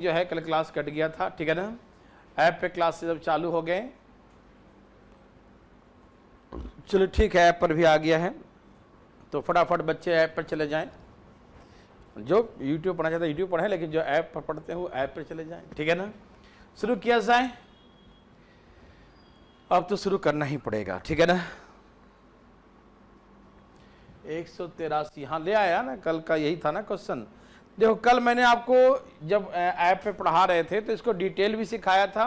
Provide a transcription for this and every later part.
जो है कल क्लास कट गया था, ठीक है ना। ऐप पे क्लासेस अब चालू हो गए, चलो ठीक है, ऐप पर भी आ गया है, तो फटाफट बच्चे ऐप पर चले जाएं। जो यूट्यूब पढ़ना चाहते हैं यूट्यूब पढ़ें, लेकिन जो ऐप पर पढ़ते हैं वो ऐप पर चले जाएं, ठीक है ना। शुरू किया जाए, अब तो शुरू करना ही पड़ेगा, ठीक है ना। 183 हाँ ले आया ना, कल का यही था ना क्वेश्चन। देखो कल मैंने आपको जब ऐप पे पढ़ा रहे थे तो इसको डिटेल भी सिखाया था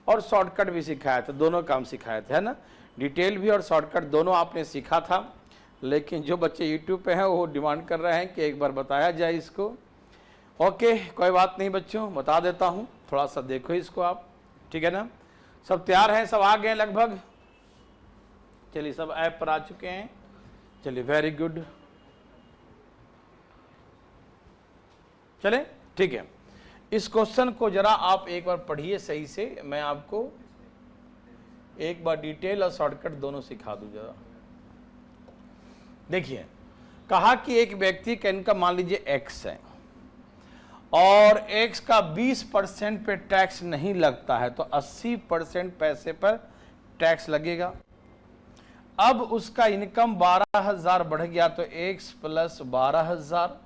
और शॉर्टकट भी सिखाया था, दोनों काम सिखाए थे, है ना। डिटेल भी और शॉर्टकट दोनों आपने सीखा था, लेकिन जो बच्चे यूट्यूब पे हैं वो डिमांड कर रहे हैं कि एक बार बताया जाए इसको। ओके कोई बात नहीं बच्चों, बता देता हूँ, थोड़ा सा देखो इसको आप, ठीक है ना। सब तैयार हैं, सब आ गए लगभग, चलिए सब ऐप पर आ चुके हैं, चलिए वेरी गुड, चले ठीक है। इस क्वेश्चन को जरा आप एक बार पढ़िए सही से, मैं आपको एक बार डिटेल और शॉर्टकट दोनों सिखा दूं जरा। देखिए कहा कि एक व्यक्ति का इनकम मान लीजिए एक्स है और एक्स का 20% पे टैक्स नहीं लगता है, तो 80% पैसे पर टैक्स लगेगा। अब उसका इनकम 12,000 बढ़ गया तो एक्स प्लस 12,000,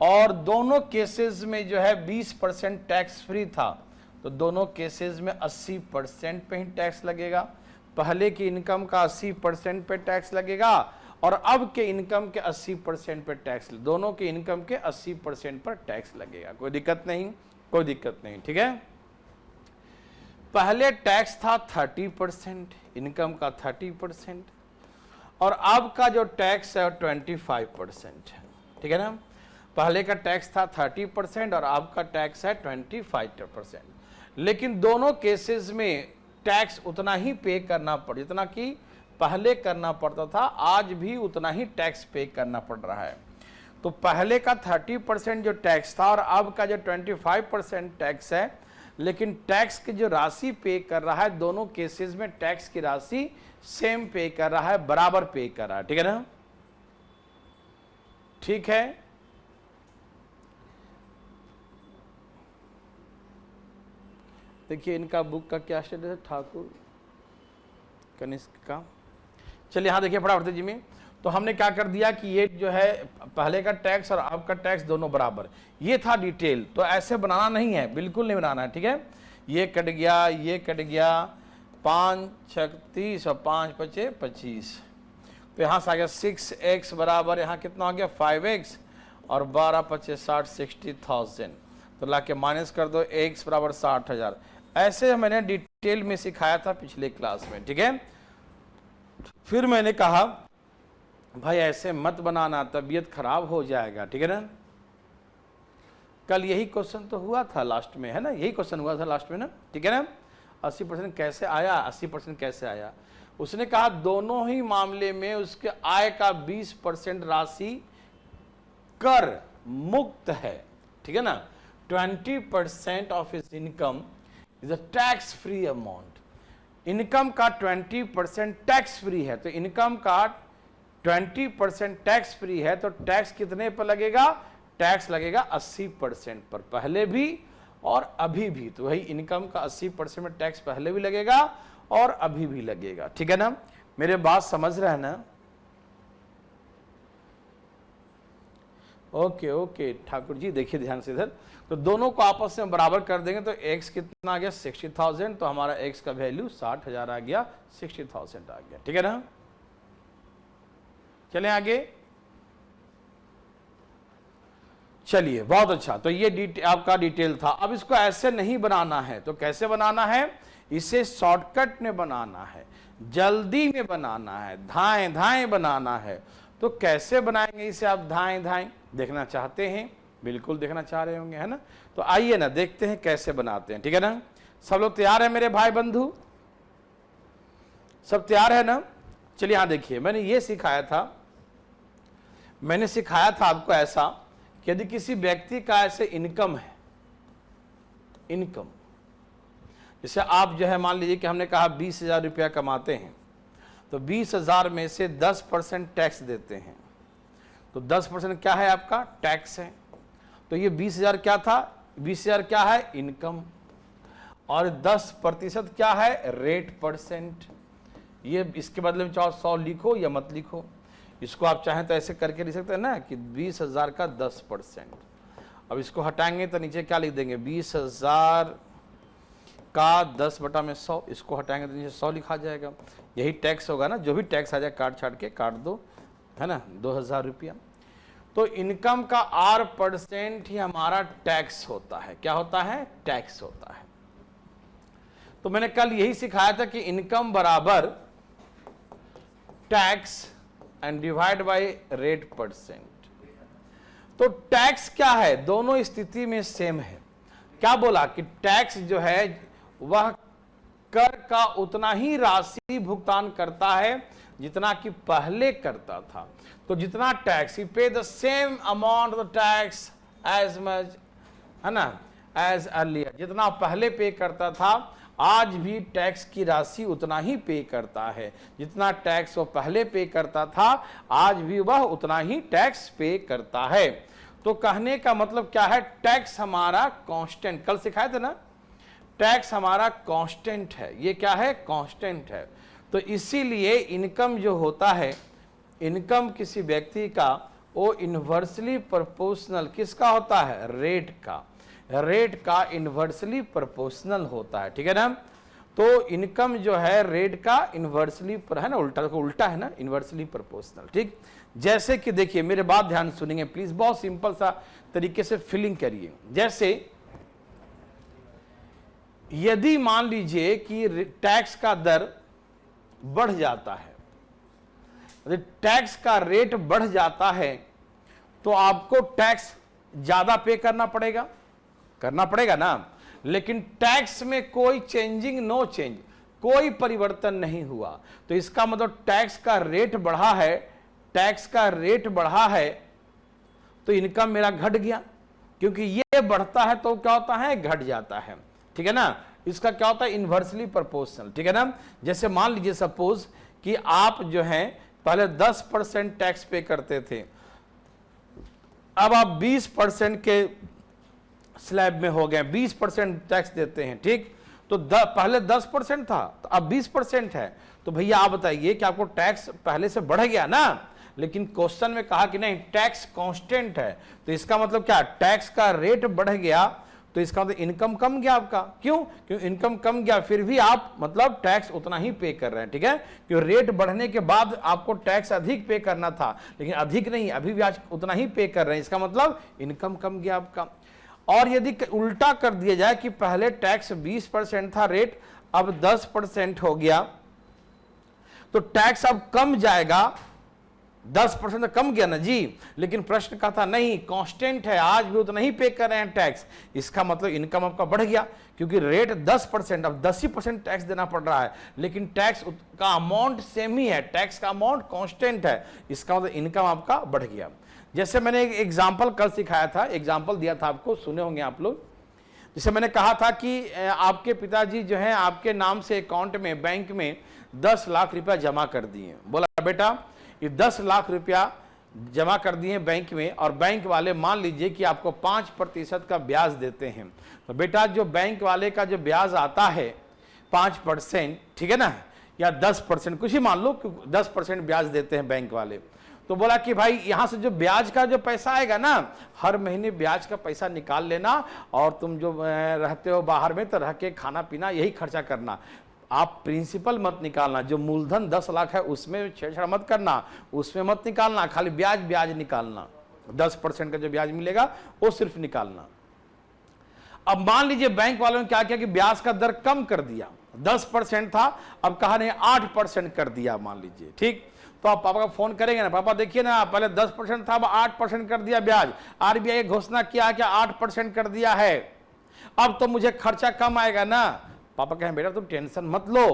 और दोनों केसेस में जो है 20% टैक्स फ्री था, तो दोनों केसेस में 80% पे ही टैक्स लगेगा। पहले की इनकम का 80% पे टैक्स लगेगा और अब के इनकम के 80% पे टैक्स, दोनों के इनकम के 80% पर टैक्स लगेगा। कोई दिक्कत नहीं, कोई दिक्कत नहीं, ठीक है। पहले टैक्स था 30%, इनकम का 30%, और अब का जो टैक्स है 25% है, ठीक है ना। पहले का टैक्स था 30% और अब का टैक्स है 25%, लेकिन दोनों केसेस में टैक्स उतना ही पे करना पड़, जितना कि पहले करना पड़ता था, आज भी उतना ही टैक्स पे करना पड़ रहा है। तो पहले का 30% जो टैक्स था और अब का जो 25% टैक्स है, लेकिन टैक्स की जो राशि पे कर रहा है, दोनों केसेस में टैक्स की राशि सेम पे कर रहा है, बराबर पे कर रहा है, ठीक है ना। ठीक है, देखिए इनका बुक का क्या स्टेटस है, ठाकुर कनिष्क का। चलिए हाँ देखिए फटाफट जी में, तो हमने क्या कर दिया कि ये जो है पहले का टैक्स और अब का टैक्स दोनों बराबर, ये था डिटेल। तो ऐसे बनाना नहीं है, बिल्कुल नहीं बनाना है, ठीक है। ये कट गया, ये कट गया, 5 6 30 और 5 5 25, तो यहाँ से आ गया 6x बराबर यहाँ कितना हो गया 5x, और 12 5 60 60,000, तो ला के माइनस कर दो, x बराबर 60,000। ऐसे मैंने डिटेल में सिखाया था पिछले क्लास में, ठीक है। फिर मैंने कहा भाई ऐसे मत बनाना, तबीयत खराब हो जाएगा, ठीक है ना। कल यही क्वेश्चन तो हुआ था लास्ट में, है ना, यही क्वेश्चन हुआ था लास्ट में ना, ठीक है ना। 80% कैसे आया, 80% कैसे आया। उसने कहा दोनों ही मामले में उसके आय का 20% राशि कर मुक्त है, ठीक है ना। 20% of his income is a tax free amount. Income का 20% टैक्स फ्री है, तो इनकम का 20% टैक्स फ्री है, तो टैक्स कितने पर लगेगा, टैक्स लगेगा 80% पर, पहले भी और अभी भी। तो वही इनकम का 80% में टैक्स पहले भी लगेगा और अभी भी लगेगा, ठीक है ना। मेरे बात समझ रहे हैं ना। ओके ओके ठाकुर जी, देखिए ध्यान से इधर, तो दोनों को आपस में बराबर कर देंगे तो x कितना आ गया 60,000, तो हमारा x का वैल्यू 60,000 आ गया, 60,000 आ गया, ठीक है ना। चलें आगे, चलिए बहुत अच्छा। तो ये आपका डिटेल था। अब इसको ऐसे नहीं बनाना है, तो कैसे बनाना है, इसे शॉर्टकट में बनाना है, जल्दी में बनाना है, धाएं धाएं बनाना है। तो कैसे बनाएंगे इसे आप धाएं धाएं, देखना चाहते हैं, बिल्कुल देखना चाह रहे होंगे, है ना। तो आइए ना देखते हैं कैसे बनाते हैं, ठीक है ना। सब लोग तैयार है मेरे भाई बंधु, सब तैयार है ना। चलिए हाँ देखिए, मैंने ये सिखाया था, मैंने सिखाया था आपको ऐसा कि यदि किसी व्यक्ति का ऐसे इनकम है, इनकम जैसे आप जो है मान लीजिए कि हमने कहा 20,000 रुपया कमाते हैं, तो 20,000 में से 10% टैक्स देते हैं, तो 10% क्या है आपका टैक्स है। तो ये 20,000 क्या था, 20,000 क्या है? इनकम। और 10% क्या है? Rate percent. ये इसके बदले में चाहो 100 लिखो या मत लिखो, इसको आप चाहें तो ऐसे करके लिख सकते हैं ना कि 20,000 का 10%। अब इसको हटाएंगे तो नीचे क्या लिख देंगे? 20,000 का 10/100। इसको हटाएंगे तो नीचे 100 लिखा जाएगा। यही टैक्स होगा ना, जो भी टैक्स आ जाए काट छाट के काट दो, है ना, 2,000 रुपया। तो इनकम का 8% ही हमारा टैक्स होता है। क्या होता है? टैक्स होता है। तो मैंने कल यही सिखाया था कि इनकम बराबर tax and divide by rate percent. तो टैक्स क्या है? दोनों स्थिति में सेम है। क्या बोला कि टैक्स जो है वह कर का उतना ही राशि भुगतान करता है जितना कि पहले करता था। तो जितना tax, he pay the same amount of tax as much, है ना, एज अर्लियर। जितना पहले पे करता था आज भी टैक्स की राशि उतना ही पे करता है। जितना टैक्स वो पहले पे करता था आज भी वह उतना ही टैक्स पे करता है। तो कहने का मतलब क्या है? टैक्स हमारा कांस्टेंट, कल सिखाए थे ना, टैक्स हमारा कांस्टेंट है। ये क्या है? कांस्टेंट है। तो इसीलिए इनकम जो होता है, इनकम किसी व्यक्ति का, वो इन्वर्सली प्रोपोर्शनल किसका होता है? रेट का। रेट का इन्वर्सली प्रोपोर्शनल होता है, ठीक है ना। तो इनकम जो है रेट का इन्वर्सली है ना, उल्टा है ना, इन्वर्सली प्रोपोर्शनल। ठीक, जैसे कि देखिए मेरे बात ध्यान सुनेंगे प्लीज, बहुत सिंपल सा तरीके से फीलिंग करिए। जैसे यदि मान लीजिए कि टैक्स का दर बढ़ जाता है, यदि टैक्स का रेट बढ़ जाता है तो आपको टैक्स ज्यादा पे करना पड़ेगा ना। लेकिन टैक्स में कोई चेंजिंग, नो चेंज, कोई परिवर्तन नहीं हुआ। तो इसका मतलब टैक्स का रेट बढ़ा है, टैक्स का रेट बढ़ा है तो इनकम मेरा घट गया, क्योंकि ये बढ़ता है तो क्या होता है? घट जाता है, ठीक है ना। इसका क्या होता है? इन्वर्सली प्रोपोर्शनल, ठीक है ना। जैसे मान लीजिए सपोज कि आप जो है पहले 10% टैक्स पे करते थे, अब आप 20% के स्लैब में हो गए, 20% टैक्स देते हैं, ठीक। तो पहले 10% था तो अब 20% है। तो भैया आप बताइए कि आपको टैक्स पहले से बढ़ गया ना, लेकिन क्वेश्चन में कहा कि नहीं टैक्स कांस्टेंट है। तो इसका मतलब क्या? टैक्स का रेट बढ़ गया तो इसका मतलब इनकम कम गया आपका। क्यों? क्योंकि इनकम कम गया फिर भी आप मतलब टैक्स उतना ही पे कर रहे हैं, ठीक है। क्योंकि रेट बढ़ने के बाद आपको टैक्स अधिक पे करना था, लेकिन अधिक नहीं, अभी भी आज उतना ही पे कर रहे हैं। इसका मतलब इनकम कम गया आपका। और यदि उल्टा कर दिया जाए कि पहले टैक्स 20% था रेट, अब 10% हो गया, तो टैक्स अब कम जाएगा। 10% कम गया ना जी, लेकिन प्रश्न का था नहीं कांस्टेंट है, आज भी उतना ही पे कर रहे हैं टैक्स। इसका मतलब इनकम आपका बढ़ गया, क्योंकि रेट 10%, अब 10% टैक्स देना पड़ रहा है, लेकिन टैक्स का अमाउंट सेम ही है, टैक्स का अमाउंट कांस्टेंट है। इसका मतलब इनकम आपका बढ़ गया। जैसे मैंने एक एग्जाम्पल कल सिखाया था, एग्जाम्पल दिया था आपको, सुने होंगे आप लोग। जैसे मैंने कहा था कि आपके पिताजी जो है आपके नाम से अकाउंट में बैंक में 10 लाख रुपया जमा कर दिए। बोला बेटा ये 10 लाख रुपया जमा कर दिए बैंक में, और बैंक वाले मान लीजिए कि आपको 5% का ब्याज देते हैं। तो बेटा जो बैंक वाले का जो ब्याज आता है 5%, ठीक है ना, या 10%, कुछ ही मान लो 10% ब्याज देते हैं बैंक वाले। तो बोला कि भाई यहां से जो ब्याज का जो पैसा आएगा ना, हर महीने ब्याज का पैसा निकाल लेना, और तुम जो रहते हो बाहर में तो रह के खाना पीना यही खर्चा करना। आप प्रिंसिपल मत निकालना, जो मूलधन 10 लाख है उसमें छेड़छाड़ मत करना, उसमें मत निकालना, खाली ब्याज निकालना, 10% का जो ब्याज मिलेगा वो सिर्फ निकालना। अब मान लीजिए बैंक वालों ने क्या किया कि ब्याज का दर कम कर दिया, 10% था अब कहा नहीं 8% कर दिया मान लीजिए, ठीक। तो आप पापा का फोन करेंगे ना, पापा देखिए ना पहले 10% था अब 8% कर दिया ब्याज, आरबीआई घोषणा किया कि 8% कर दिया है, अब तो मुझे खर्चा कम आएगा ना। पापा कहें बेटा तुम टेंशन मत लो,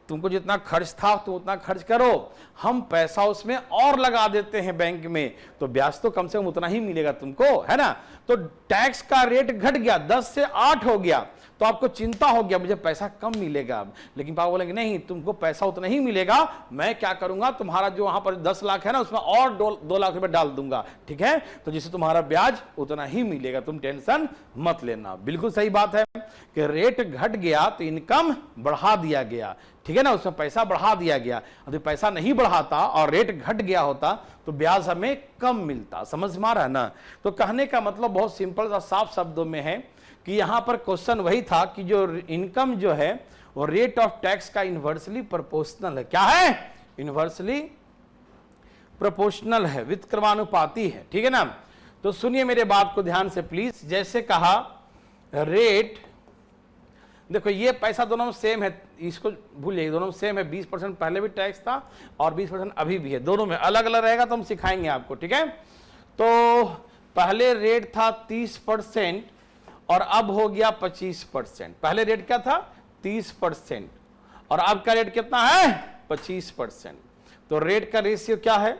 तुमको जितना खर्च था तुम उतना खर्च करो, हम पैसा उसमें और लगा देते हैं बैंक में, तो ब्याज तो कम से कम उतना ही मिलेगा तुमको, है ना। तो टैक्स का रेट घट गया, 10 से 8 हो गया, तो आपको चिंता हो गया मुझे पैसा कम मिलेगा अब, लेकिन पापा बोलेंगे नहीं तुमको पैसा उतना ही मिलेगा, मैं क्या करूंगा तुम्हारा जो वहां पर 10 लाख है ना उसमें और 2 लाख रुपए डाल दूंगा, ठीक है, तो जिससे तुम्हारा ब्याज उतना ही मिलेगा, तुम टेंशन मत लेना। बिल्कुल सही बात है कि रेट घट गया तो इनकम बढ़ा दिया गया, ठीक है ना, उसमें पैसा बढ़ा दिया गया। यदि पैसा नहीं बढ़ाता और रेट घट गया होता तो ब्याज हमें कम मिलता। समझ में आ रहा है ना? तो कहने का मतलब बहुत सिंपल सा साफ शब्दों में है कि यहां पर क्वेश्चन वही था कि जो इनकम जो है वो रेट ऑफ टैक्स का इन्वर्सली प्रोपोर्शनल है। क्या है? इन्वर्सली प्रोपोर्शनल है, व्युत्क्रमानुपाती है, ठीक है ना। तो सुनिए मेरे बात को ध्यान से प्लीज। जैसे कहा रेट, देखो ये पैसा दोनों में सेम है, इसको भूल जाइए, दोनों में सेम है, 20% पहले भी टैक्स था और 20% अभी भी है, दोनों में अलग अलग रहेगा तो हम सिखाएंगे आपको, ठीक है। तो पहले रेट था 30% और अब हो गया 25%। पहले रेट क्या था? 30% और अब का रेट कितना है? 25%। तो रेट का रेशियो क्या है?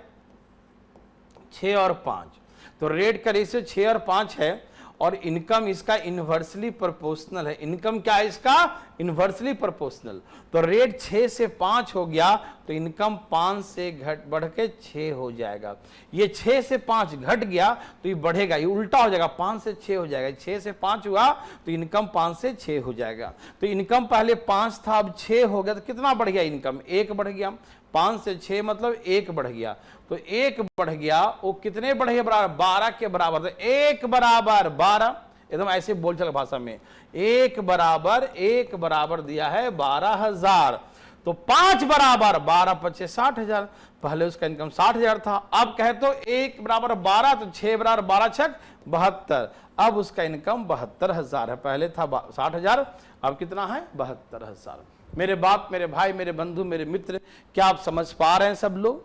6 और 5। तो रेट का रेशियो 6 और 5 है और इनकम इसका इन्वर्सली प्रोपोर्शनल है। इनकम क्या है इसका? Inversely proportional. तो रेट 6 से 5 हो गया तो इनकम 5 से बढ़ के 6 हो जाएगा। ये 6 से 5 घट गया तो ये बढ़ेगा, ये उल्टा हो जाएगा, 5 से 6 हो जाएगा। 6 से 5 हुआ तो इनकम 5 से 6 हो जाएगा। तो इनकम पहले 5 था अब 6 हो गया, तो कितना बढ़ गया इनकम? 1 बढ़ गया। 5 से 6 मतलब 1 बढ़ गया। तो 1 बढ़ गया, वो कितने बढ़े? बराबर 12 के बराबर। तो 1 बराबर 12, एकदम ऐसे बोलचाल भाषा में 1 बराबर दिया है 12,000। तो 5 बराबर 12 पच्चे 60,000। पहले उसका इनकम 60,000 था, अब कहे तो 1 बराबर 12 तो 6 बराबर 12 छक 72। अब उसका इनकम 72,000 है। पहले था 60,000, अब कितना है? 72,000। मेरे बाप, मेरे भाई, मेरे बंधु, मेरे मित्र, क्या आप समझ पा रहे हैं सब लोग?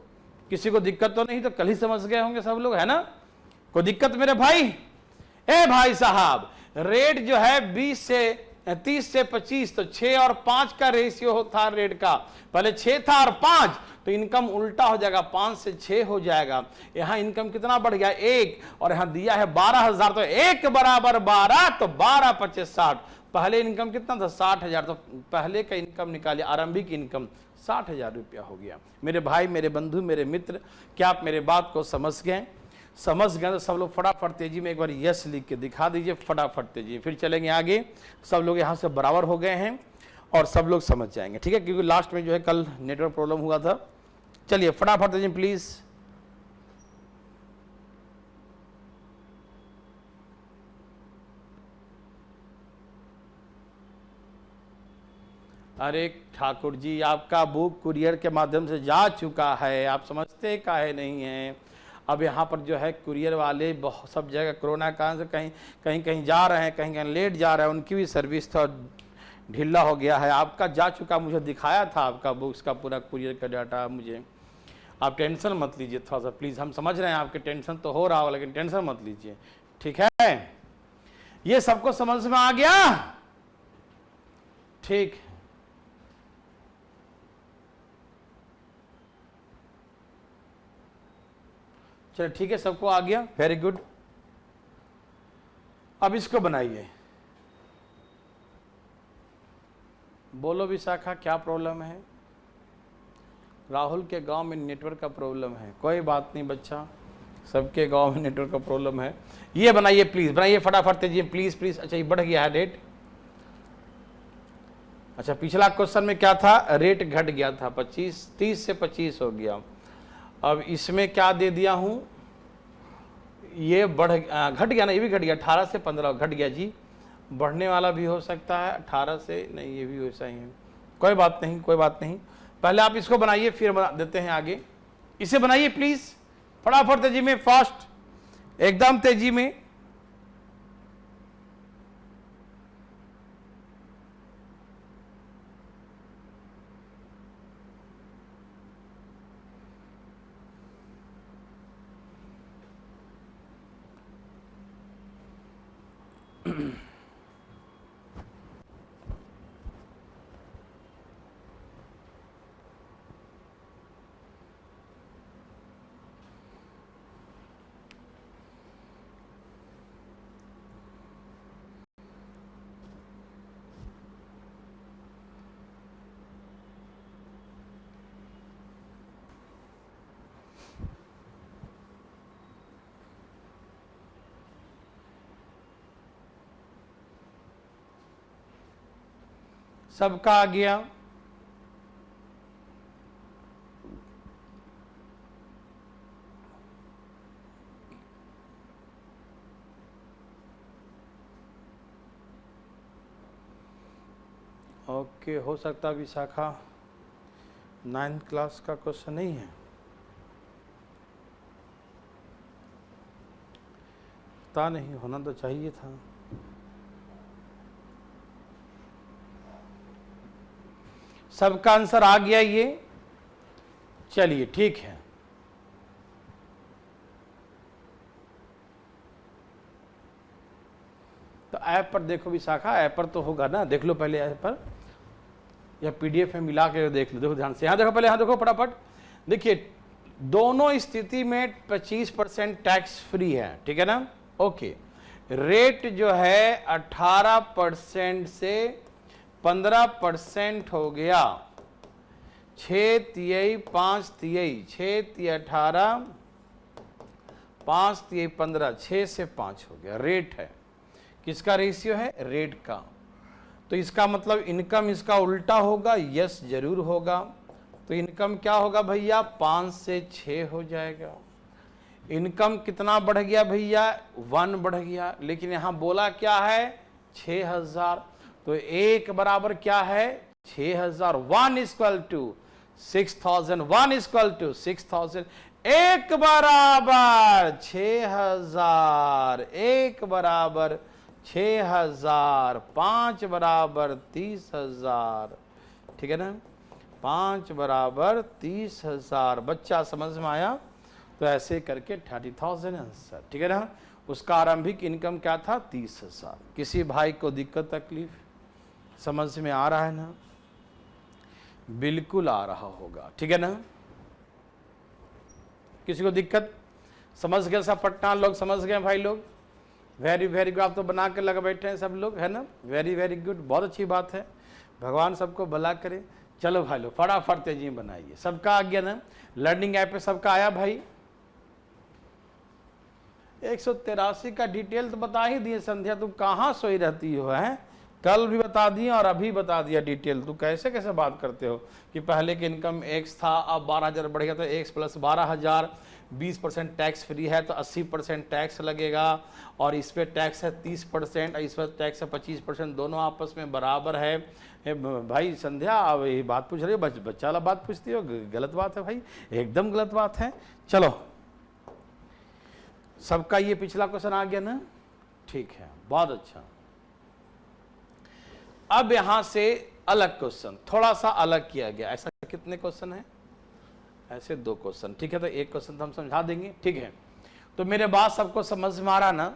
किसी को दिक्कत तो नहीं? तो कल ही समझ गए होंगे सब लोग, है ना? कोई दिक्कत मेरे भाई? ए भाई साहब, रेट जो है 30 से 25, तो 6 और 5 का रेशियो था रेट का। पहले 6 था और 5, तो इनकम उल्टा हो जाएगा, 5 से 6 हो जाएगा। यहां इनकम कितना बढ़ गया? 1, और यहां दिया है 12,000, तो 1 बराबर 12, तो 12 पच्चे 60। पहले इनकम कितना था? 60,000। तो पहले का इनकम निकालिए, आरंभिक इनकम 60,000 रुपया हो गया। मेरे भाई, मेरे बंधु, मेरे मित्र, क्या आप मेरे बात को समझ गए? समझ गए तो सब लोग फटाफट तेजी में एक बार यस लिख के दिखा दीजिए, फटाफट तेजी। फिर चलेंगे आगे। सब लोग यहाँ से बराबर हो गए हैं और सब लोग समझ जाएंगे, ठीक है, क्योंकि लास्ट में जो है कल नेटवर्क प्रॉब्लम हुआ था। चलिए फटाफट तेजी प्लीज। अरे ठाकुर जी, आपका बुक कुरियर के माध्यम से जा चुका है, आप समझते काहे नहीं हैं? अब यहाँ पर जो है कुरियर वाले बहुत सब जगह कोरोना कारण से कहीं जा रहे हैं, कहीं लेट जा रहे हैं, उनकी भी सर्विस थोड़ा ढीला हो गया है। आपका जा चुका, मुझे दिखाया था आपका बुक्स का पूरा कुरियर का डाटा मुझे। आप टेंशन मत लीजिए थोड़ा सा प्लीज़, हम समझ रहे हैं आपके टेंशन तो हो रहा होगा, लेकिन टेंशन मत लीजिए, ठीक है? ये सबको समझ में आ गया? ठीक, चलो ठीक है, सबको आ गया, वेरी गुड। अब इसको बनाइए। बोलो विशाखा, क्या प्रॉब्लम है? राहुल के गांव में नेटवर्क का प्रॉब्लम है। कोई बात नहीं बच्चा, सबके गांव में नेटवर्क का प्रॉब्लम है। ये बनाइए प्लीज, बनाइए फटाफट तेजी प्लीज प्लीज। अच्छा ये बढ़ गया है रेट। अच्छा पिछला क्वेश्चन में क्या था? रेट घट गया था, 30 से 25 हो गया। अब इसमें क्या दे दिया हूं? ये घट गया ना, ये भी घट गया, 18 से 15 घट गया जी। बढ़ने वाला भी हो सकता है 18 से, नहीं ये भी वैसा ही है। कोई बात नहीं, कोई बात नहीं। पहले आप इसको बनाइए, फिर बना देते हैं आगे। इसे बनाइए प्लीज फटाफट तेजी में, फास्ट, एकदम तेजी में। सबका आ गया। ओके, हो सकता विशाखा 9th क्लास का क्वेश्चन नहीं है, पता नहीं, होना तो चाहिए था। सबका आंसर आ गया ये, चलिए ठीक है। तो ऐप पर देखो विशाखा, ऐप पर तो होगा ना, देख लो पहले ऐप पर या पीडीएफ में मिला के देख लो। देखो ध्यान से, यहां देखो पहले, यहां देखो फटाफट। देखिए दोनों स्थिति में 25% टैक्स फ्री है, ठीक है ना। ओके, रेट जो है 18% से 15% हो गया। 6 तिहाई 5 तिहाई, 6 तिहाई 18, 5 तिहाई 15, 6 से 5 हो गया। रेट है, किसका रेशियो है? रेट का। तो इसका मतलब इनकम इसका उल्टा होगा, यस जरूर होगा। तो इनकम क्या होगा भैया? 5 से 6 हो जाएगा। इनकम कितना बढ़ गया भैया? 1 बढ़ गया। लेकिन यहां बोला क्या है? 6000। तो एक बराबर क्या है? 6000। 1 इक्वल टू 6000, 1 इक्वल टू 6000। एक बराबर 6000, एक बराबर 6000, 5 बराबर 30,000, ठीक है ना। 5 बराबर 30,000। बच्चा समझ में आया? तो ऐसे करके 30,000 आंसर, ठीक है ना। उसका आरंभिक इनकम क्या था? 30,000। किसी भाई को दिक्कत तकलीफ समझ में आ रहा है ना? बिल्कुल आ रहा होगा, ठीक है ना। किसी को दिक्कत? समझ गए सब? पटना लोग समझ गए भाई लोग? Very very good. आप तो बना के लगा बैठे हैं सब लोग, है ना। वेरी वेरी गुड, बहुत अच्छी बात है। भगवान सबको भला करे। चलो भाई लोग फटाफट तेजी बनाइए। सबका आ गया ना? लर्निंग ऐप पे सबका आया भाई? 183 का डिटेल तो बता ही दिए। संध्या तुम कहाँ सोई रहती हो? है कल भी बता दिया और अभी बता दिया डिटेल। तू कैसे कैसे बात करते हो कि पहले के इनकम x था, अब 12,000 बढ़ गया, तो x प्लस 12,000, 20% टैक्स फ्री है तो 80% टैक्स लगेगा, और इस पर टैक्स है 30% और इस पर टैक्स है 25%, दोनों आपस में बराबर है। भाई संध्या अब ये बात पूछ रही हो, बच्चा वाला बात पूछती हो, गलत बात है भाई, एकदम गलत बात है। चलो सबका ये पिछला क्वेश्चन आ गया ना? ठीक है, बहुत अच्छा। अब यहां से अलग क्वेश्चन, थोड़ा सा अलग किया गया। ऐसा कितने क्वेश्चन है? ऐसे 2 क्वेश्चन, ठीक है। तो एक क्वेश्चन तो हम समझा देंगे, ठीक है। तो मेरे बात सबको समझ में आ रहा ना?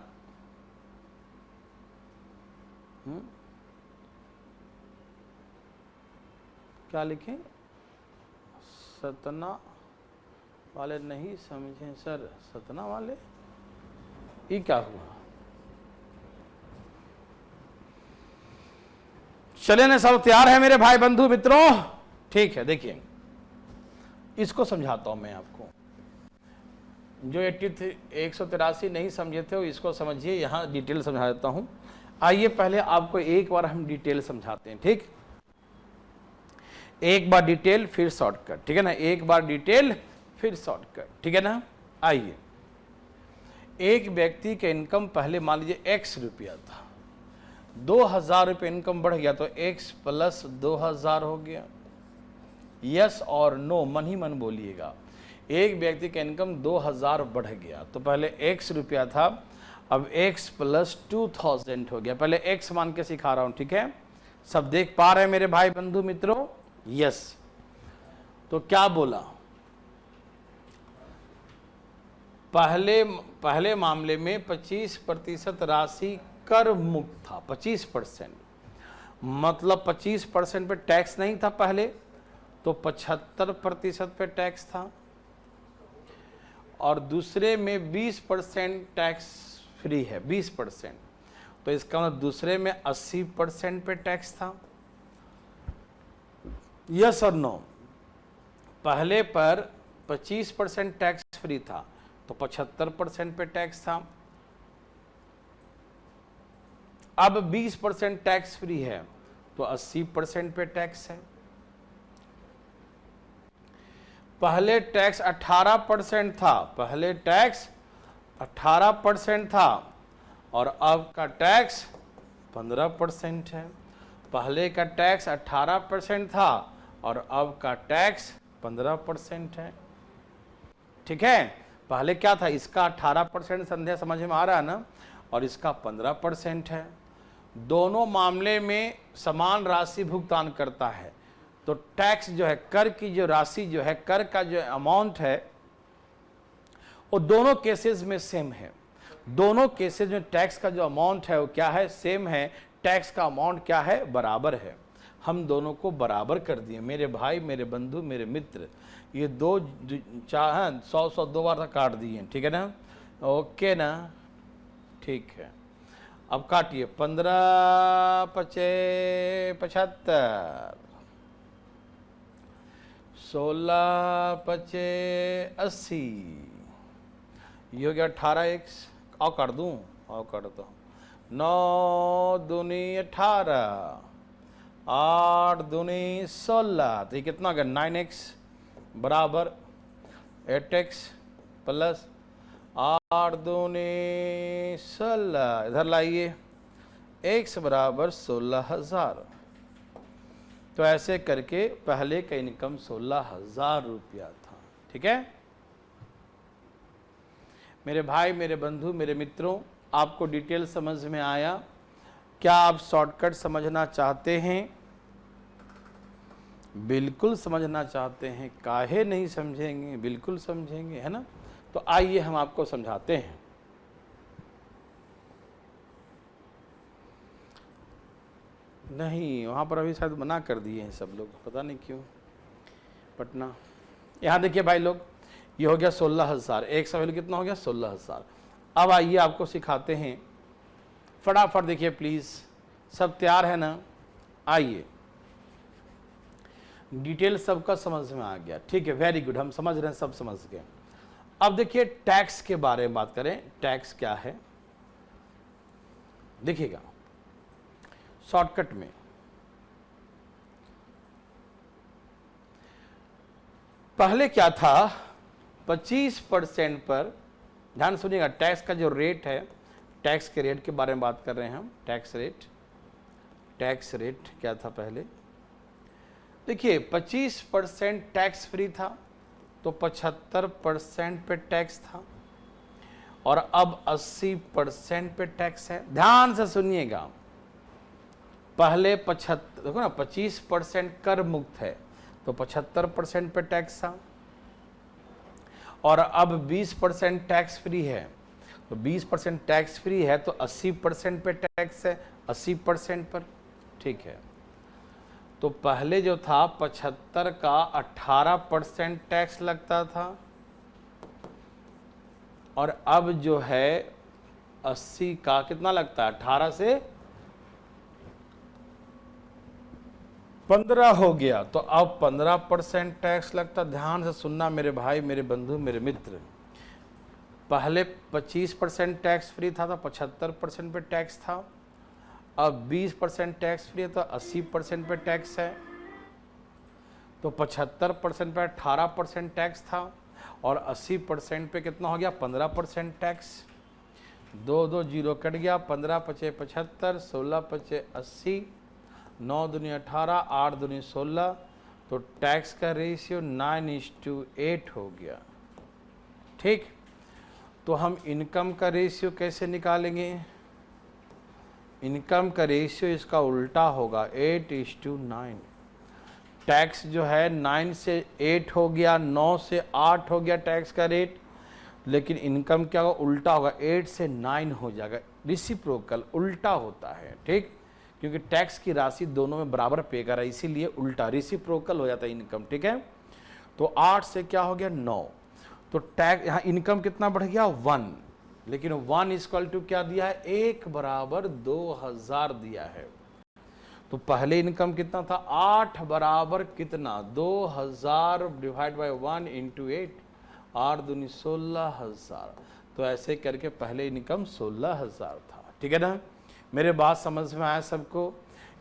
क्या लिखें? सतना वाले नहीं समझे सर। सतना वाले ये क्या हुआ? चले ना, सब तैयार है मेरे भाई बंधु मित्रों? ठीक है, देखिए इसको समझाता हूं मैं आपको। जो 183 नहीं समझे थे वो इसको समझिए, यहां डिटेल समझा देता हूं। आइए पहले आपको एक बार हम डिटेल समझाते हैं, ठीक। एक बार डिटेल फिर शॉर्टकट, ठीक है ना। एक बार डिटेल फिर शॉर्टकट, ठीक है ना। आइए, एक व्यक्ति का इनकम पहले मान लीजिए x रुपया था, 2,000 रुपये इनकम बढ़ गया तो x प्लस 2,000 हो गया। यस और नो मन ही मन बोलिएगा। एक व्यक्ति का इनकम 2,000 बढ़ गया तो पहले x रुपया था, अब x प्लस 2,000 हो गया। पहले x मान के सिखा रहा हूं, ठीक है। सब देख पा रहे हैं मेरे भाई बंधु मित्रों? यस। तो क्या बोला? पहले मामले में 25% राशि कर मुक्त था। 25% मतलब 25% पे टैक्स नहीं था पहले, तो 75% पे टैक्स था। और दूसरे में 20% टैक्स फ्री है, 20%। तो इसका मतलब दूसरे में 80% पे टैक्स था। यस और नो? पहले पर 25% टैक्स फ्री था तो 75% पे टैक्स था। अब 20% टैक्स फ्री है तो 80% पे टैक्स है। पहले टैक्स 18% था, पहले टैक्स 18% था और अब का टैक्स 15% है। पहले का टैक्स 18% था और अब का टैक्स 15% है। ठीक है, पहले क्या था, इसका 18% संध्या समझ में आ रहा है ना, और इसका 15% है। दोनों मामले में समान राशि भुगतान करता है, तो टैक्स जो है, कर की जो राशि जो है, कर का जो अमाउंट है वो दोनों केसेस में सेम है। दोनों केसेस में टैक्स का जो अमाउंट है वो क्या है, सेम है। टैक्स का अमाउंट क्या है, बराबर है। हम दोनों को बराबर कर दिए मेरे भाई, मेरे बंधु, मेरे मित्र। ये दो 100 दो बार तक काट दिए, ठीक है ना, ओके ना, ठीक है। अब काटिए, 15 पचे 75, 16 पचे 80, ये हो गया 18x। और कर दूं, और करता हूँ, 9 दूनी 18, 8 दूनी 16, तो ये कितना हो गया 9x बराबर 8x प्लस 8 दूनी 16, इधर लाइए, x बराबर 16,000। तो ऐसे करके पहले का इनकम 16,000 रुपया था। ठीक है मेरे भाई, मेरे बंधु, मेरे मित्रों, आपको डिटेल समझ में आया? क्या आप शॉर्टकट समझना चाहते हैं? बिल्कुल समझना चाहते हैं, काहे नहीं समझेंगे, बिल्कुल समझेंगे, है ना। तो आइए हम आपको समझाते हैं। नहीं, वहाँ पर अभी शायद मना कर दिए हैं सब लोग, पता नहीं क्यों, पटना। यहाँ देखिए भाई लोग, ये हो गया 16,000, एक सवाल कितना हो गया 16,000। अब आइए आपको सिखाते हैं, फटाफट देखिए प्लीज़, सब तैयार है ना? आइए, डिटेल सबका समझ में आ गया, ठीक है, वेरी गुड, हम समझ रहे हैं, सब समझ गए। अब देखिए टैक्स के बारे में बात करें। टैक्स क्या है देखिएगा शॉर्टकट में। पहले क्या था, 25% पर, ध्यान सुनिएगा, टैक्स का जो रेट है, टैक्स के रेट के बारे में बात कर रहे हैं हम। टैक्स रेट, टैक्स रेट क्या था पहले, देखिए 25% टैक्स फ्री था, तो 75% पे टैक्स था, और अब 80% पे टैक्स है। ध्यान से सुनिएगा, पहले 75, देखो ना, 25% कर मुक्त है, तो 75% पे टैक्स था, और अब 20% टैक्स फ्री है, तो 20% टैक्स फ्री है, तो 80% पे टैक्स है, 80% पर, ठीक है। तो पहले जो था 75 का 18% टैक्स लगता था, और अब जो है 80 का कितना लगता है, 18 से 15 हो गया, तो अब 15% टैक्स लगता। ध्यान से सुनना मेरे भाई, मेरे बंधु, मेरे मित्र, पहले 25% टैक्स फ्री था, तो 75% पे टैक्स था, अब 20% टैक्स फ्री है, तो 80% पे टैक्स है, तो 75% पे 18% टैक्स था, और 80% पे कितना हो गया 15% टैक्स। 2 2 0 कट गया, 15 पचे 75, 16 पचे 80, 9 दूनी 18, 8 दूनी 16, तो टैक्स का रेशियो 9:8 हो गया। ठीक, तो हम इनकम का रेशियो कैसे निकालेंगे? इनकम का रेशियो इसका उल्टा होगा, 8:9। टैक्स जो है 9 से 8 हो गया, 9 से 8 हो गया टैक्स का रेट, लेकिन इनकम क्या होगा, उल्टा होगा, 8 से 9 हो जाएगा। रिसिप्रोकल, उल्टा होता है, ठीक, क्योंकि टैक्स की राशि दोनों में बराबर पे कर रहा है, इसीलिए उल्टा रिसिप्रोकल हो जाता है इनकम, ठीक है। तो 8 से क्या हो गया 9, तो टैक्स यहाँ इनकम कितना बढ़ गया 1, लेकिन 1 इक्वल टू क्या दिया है, 1 बराबर 2000 दिया है। तो पहले इनकम कितना था, 8 बराबर कितना, 2000 डिवाइड बाय 1 इंटू 8, 8 दूनी 16,000। तो ऐसे करके पहले इनकम 16,000 था, ठीक है ना। मेरे बात समझ में आया सबको?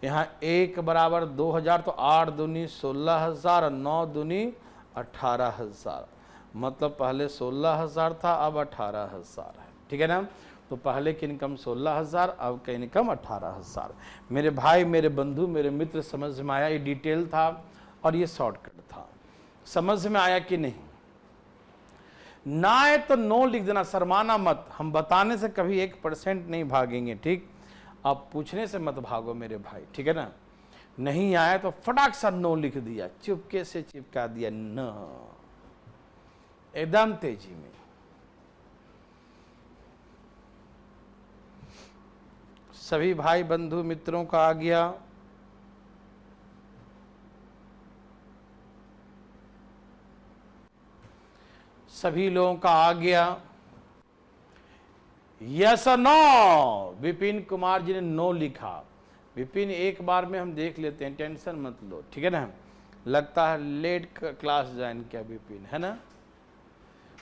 यहाँ 1 बराबर 2000, तो 8 दूनी 16,000 और 9 दूनी 18,000, मतलब पहले 16,000 था, अब 18,000 है। ठीक है ना। तो पहले की इनकम 16,000, अब की इनकम 18,000। मेरे भाई, मेरे बंधु, मेरे मित्र, समझ में आया? ये डिटेल था और ये शॉर्टकट था। समझ में आया कि नहीं? ना आए तो नो लिख देना, शर्माना मत। हम बताने से कभी 1% नहीं भागेंगे, ठीक? आप पूछने से मत भागो मेरे भाई, ठीक है ना। नहीं आया तो फटाक सा नो लिख दिया, चुपके से चिपका दिया न, एकदम तेजी में। सभी भाई बंधु मित्रों का आ गया। सभी लोगों का आ गया। यस और नो? विपिन कुमार जी ने नो लिखा। विपिन, एक बार में हम देख लेते हैं, टेंशन मत लो, ठीक है ना। लगता है लेट क्लास ज्वाइन किया विपिन, है ना।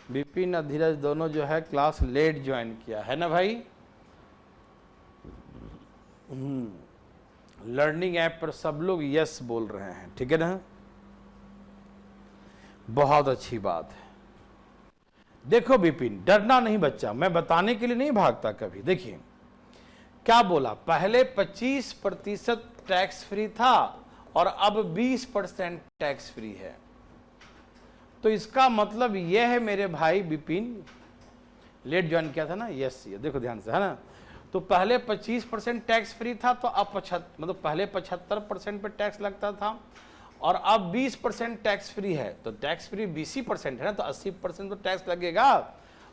विपिन और धीरज दोनों जो है क्लास लेट ज्वाइन किया है ना भाई। लर्निंग ऐप पर सब लोग यस बोल रहे हैं, ठीक है ना। बहुत अच्छी बात है। देखो विपिन, डरना नहीं बच्चा, मैं बताने के लिए नहीं भागता कभी। देखिए क्या बोला, पहले 25% टैक्स फ्री था और अब 20% टैक्स फ्री है। तो इसका मतलब यह है मेरे भाई विपिन, लेट ज्वाइन किया था ना, यस, ये देखो ध्यान से, है ना। तो पहले 25% टैक्स फ्री था, तो अब मतलब पहले 75% पे टैक्स लगता था और अब 20% टैक्स फ्री है। तो टैक्स फ्री 20% है ना, तो 80% तो टैक्स लगेगा,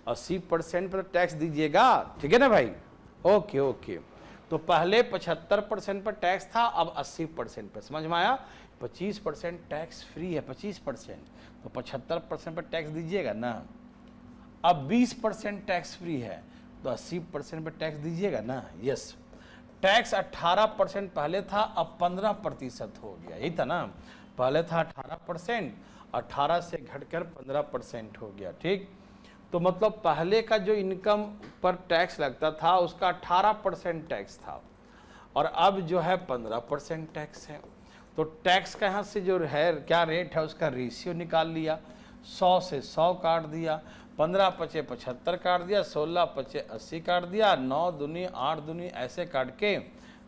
80% पर टैक्स दीजिएगा, ठीक है ना भाई। Okay okay. तो पहले 75% पर टैक्स था, अब 80% पर, समझ में आया। 25% टैक्स फ्री है, 25%, तो 75% पर टैक्स दीजिएगा ना। अब 20% टैक्स फ्री है, तो 80% पर टैक्स दीजिएगा ना। यस। टैक्स 18% पहले था, अब 15% हो गया, यही था ना। पहले था 18%, 18 से घटकर 15% हो गया, ठीक। तो मतलब पहले का जो इनकम पर टैक्स लगता था उसका 18% टैक्स था और अब जो है 15% टैक्स है। तो टैक्स का यहाँ से जो है क्या रेट है उसका रेशियो निकाल लिया, 100 से 100 काट दिया, 15 पचे 75 काट दिया, 16 पचे 80 काट दिया, 9 दूनी 8 दूनी ऐसे काट के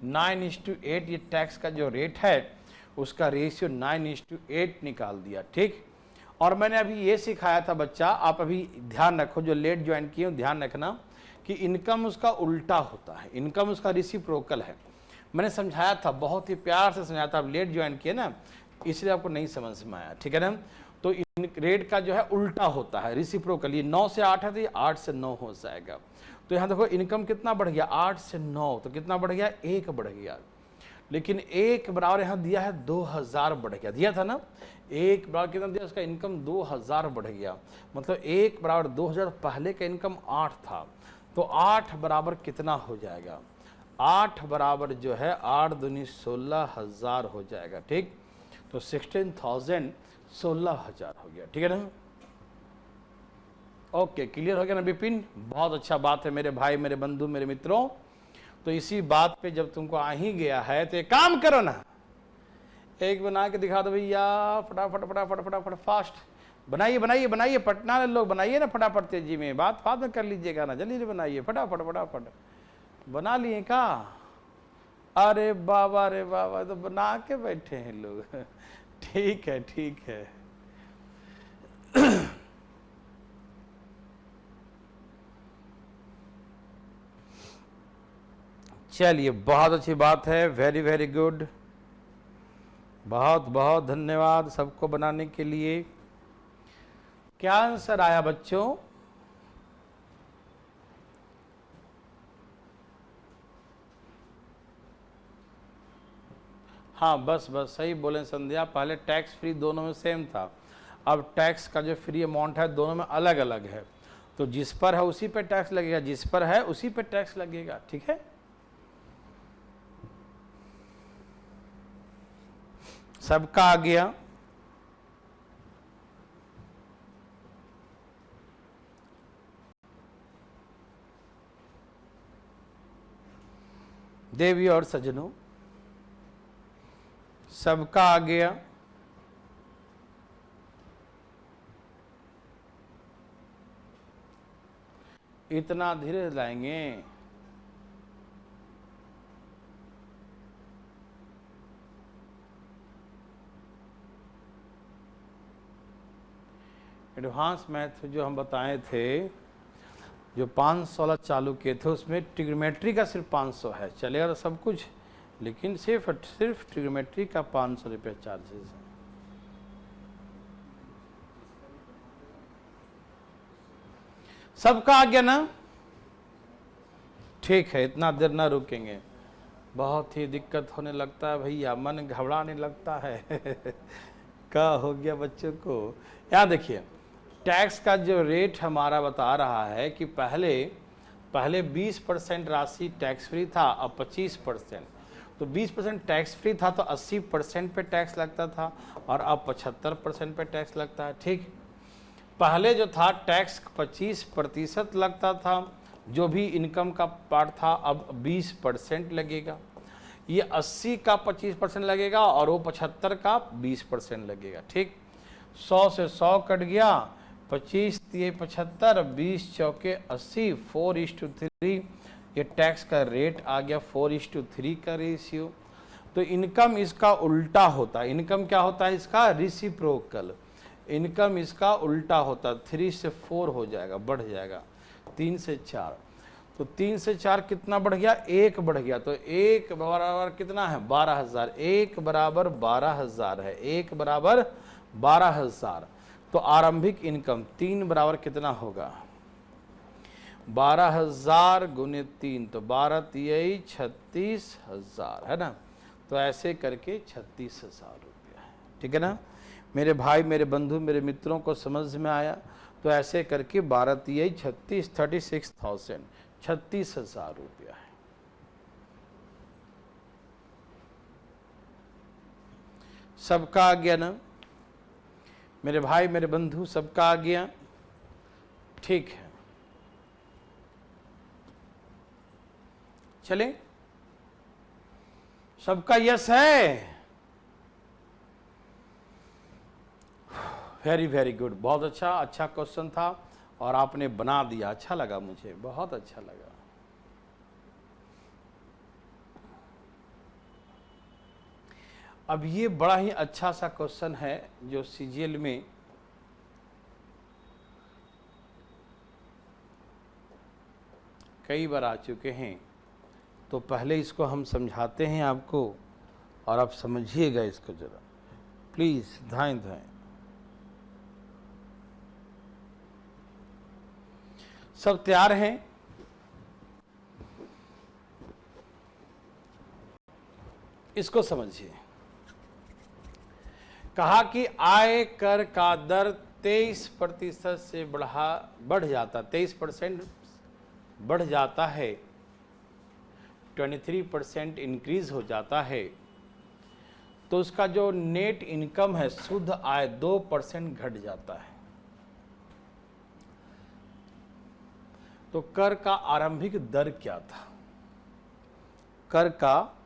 9:8 ये टैक्स का जो रेट है उसका रेशियो 9:8 निकाल दिया, ठीक। और मैंने अभी ये सिखाया था बच्चा, आप अभी ध्यान रखो, जो लेट ज्वाइन किए हो ध्यान रखना कि इनकम उसका उल्टा होता है, इनकम उसका रेसिप्रोकल है। मैंने समझाया था, बहुत ही प्यार से समझाया था, आप लेट ज्वाइन किए ना इसलिए आपको नहीं समझ में आया, ठीक है ना। तो इन रेट का जो है उल्टा होता है, रेसिप्रोकल। ये 9 से 8 है तो ये 8 से 9 हो जाएगा। तो यहाँ देखो इनकम कितना बढ़ गया, 8 से 9, तो कितना बढ़ गया, 1 बढ़ गया। लेकिन 1 बराबर यहाँ दिया है 2000 बढ़ गया, दिया था ना। 1 बराबर कितना दिया, उसका इनकम 2000 बढ़ गया, मतलब 1 बराबर 2000, पहले का इनकम 8 था, तो 8 बराबर कितना हो जाएगा, 8 बराबर जो है 8 दूनी 16,000 हो जाएगा, ठीक। तो 16,000 16,000 हो गया, ठीक है ना। ओके, क्लियर हो गया ना विपिन, बहुत अच्छा बात है मेरे भाई, मेरे बंधु, मेरे मित्रों। तो इसी बात पे जब तुमको आ ही गया है तो एक काम करो ना, एक बना के दिखा दो भैया, फटाफट फटाफट फटाफट फास्ट बनाइए बनाइए बनाइए, पटना वाले लोग बनाइए ना फटाफट, तेजी में, बात बाद में कर लीजिएगा ना, जल्दी बनाइए फटाफट फटाफट। बना लिए का? अरे बाबा रे बाबा, तो बना के बैठे हैं लोग। ठीक है ठीक है। चलिए, बहुत अच्छी बात है, वेरी वेरी गुड, बहुत बहुत धन्यवाद सबको बनाने के लिए। क्या आंसर आया बच्चों? हाँ बस बस सही बोले संध्या, पहले टैक्स फ्री दोनों में सेम था, अब टैक्स का जो फ्री अमाउंट है दोनों में अलग अलग है, तो जिस पर है उसी पे टैक्स लगेगा, जिस पर है उसी पे टैक्स लगेगा, ठीक है। सबका आ गया? देवी और सज्जनों, सबका आ गया। इतना धीरे लाएंगे। एडवांस मैथ जो हम बताए थे, जो 500 वाला चालू किए थे, उसमें ट्रिग्नोमेट्री का सिर्फ 500 है, चलेगा तो सब कुछ, लेकिन सिर्फ ट्रिग्नोमेट्री का 500 रुपये चार्जेस है। सबका आ गया ना? ठीक है, इतना देर ना रुकेंगे, बहुत ही दिक्कत होने लगता है भैया, मन घबराने लगता है। क्या हो गया बच्चों को? यहाँ देखिए, टैक्स का जो रेट हमारा बता रहा है कि पहले 20% राशि टैक्स फ्री था, अब 25%। तो 20% टैक्स फ्री था तो 80% पे टैक्स लगता था, और अब 75% पे टैक्स लगता है। ठीक, पहले जो था टैक्स 25% लगता था, जो भी इनकम का पार्ट था, अब 20% लगेगा। ये 80 का 25% लगेगा और वो 75 का 20% लगेगा। ठीक, 100 से 100 कट गया, 25 दिए 75, 20 चौके 80, 4:3 ये टैक्स का रेट आ गया, 4:3 का रेशियो। तो इनकम इसका उल्टा होता है। इनकम क्या होता है इसका? रिसिप्रोकल। इनकम इसका उल्टा होता है, 3 से 4 हो जाएगा, बढ़ जाएगा, 3 से 4। तो 3 से 4 कितना बढ़ गया? 1 बढ़ गया। तो 1 बराबर कितना है? 12,000। 1 बराबर 12,000 है, 1 बराबर 12,000। तो आरंभिक इनकम 3 बराबर कितना होगा? 12,000 गुने 3, तो 12 तिहाई 36,000 है ना। तो ऐसे करके 36,000 रुपया है। ठीक है ना मेरे भाई, मेरे बंधु, मेरे मित्रों को समझ में आया? तो ऐसे करके 12 तिहाई 36, 36,000, 36,000 रुपया है। सबका आ गया ना मेरे भाई, मेरे बंधु? सबका आ गया? ठीक है, चलें? सबका यस है? वेरी वेरी गुड, बहुत अच्छा। अच्छा क्वेश्चन था और आपने बना दिया, अच्छा लगा, मुझे बहुत अच्छा लगा। अब ये बड़ा ही अच्छा सा क्वेश्चन है जो सीजीएल में कई बार आ चुके हैं। तो पहले इसको हम समझाते हैं आपको, और आप समझिएगा इसको जरा प्लीज, ध्यान दें। सब तैयार हैं? इसको समझिए। कहा कि आय कर का दर 23% से बढ़ जाता, 23% बढ़ जाता है, 23% इंक्रीज हो जाता है, तो उसका जो नेट इनकम है, शुद्ध आय 2% घट जाता है। तो कर का आरंभिक दर क्या था? कर का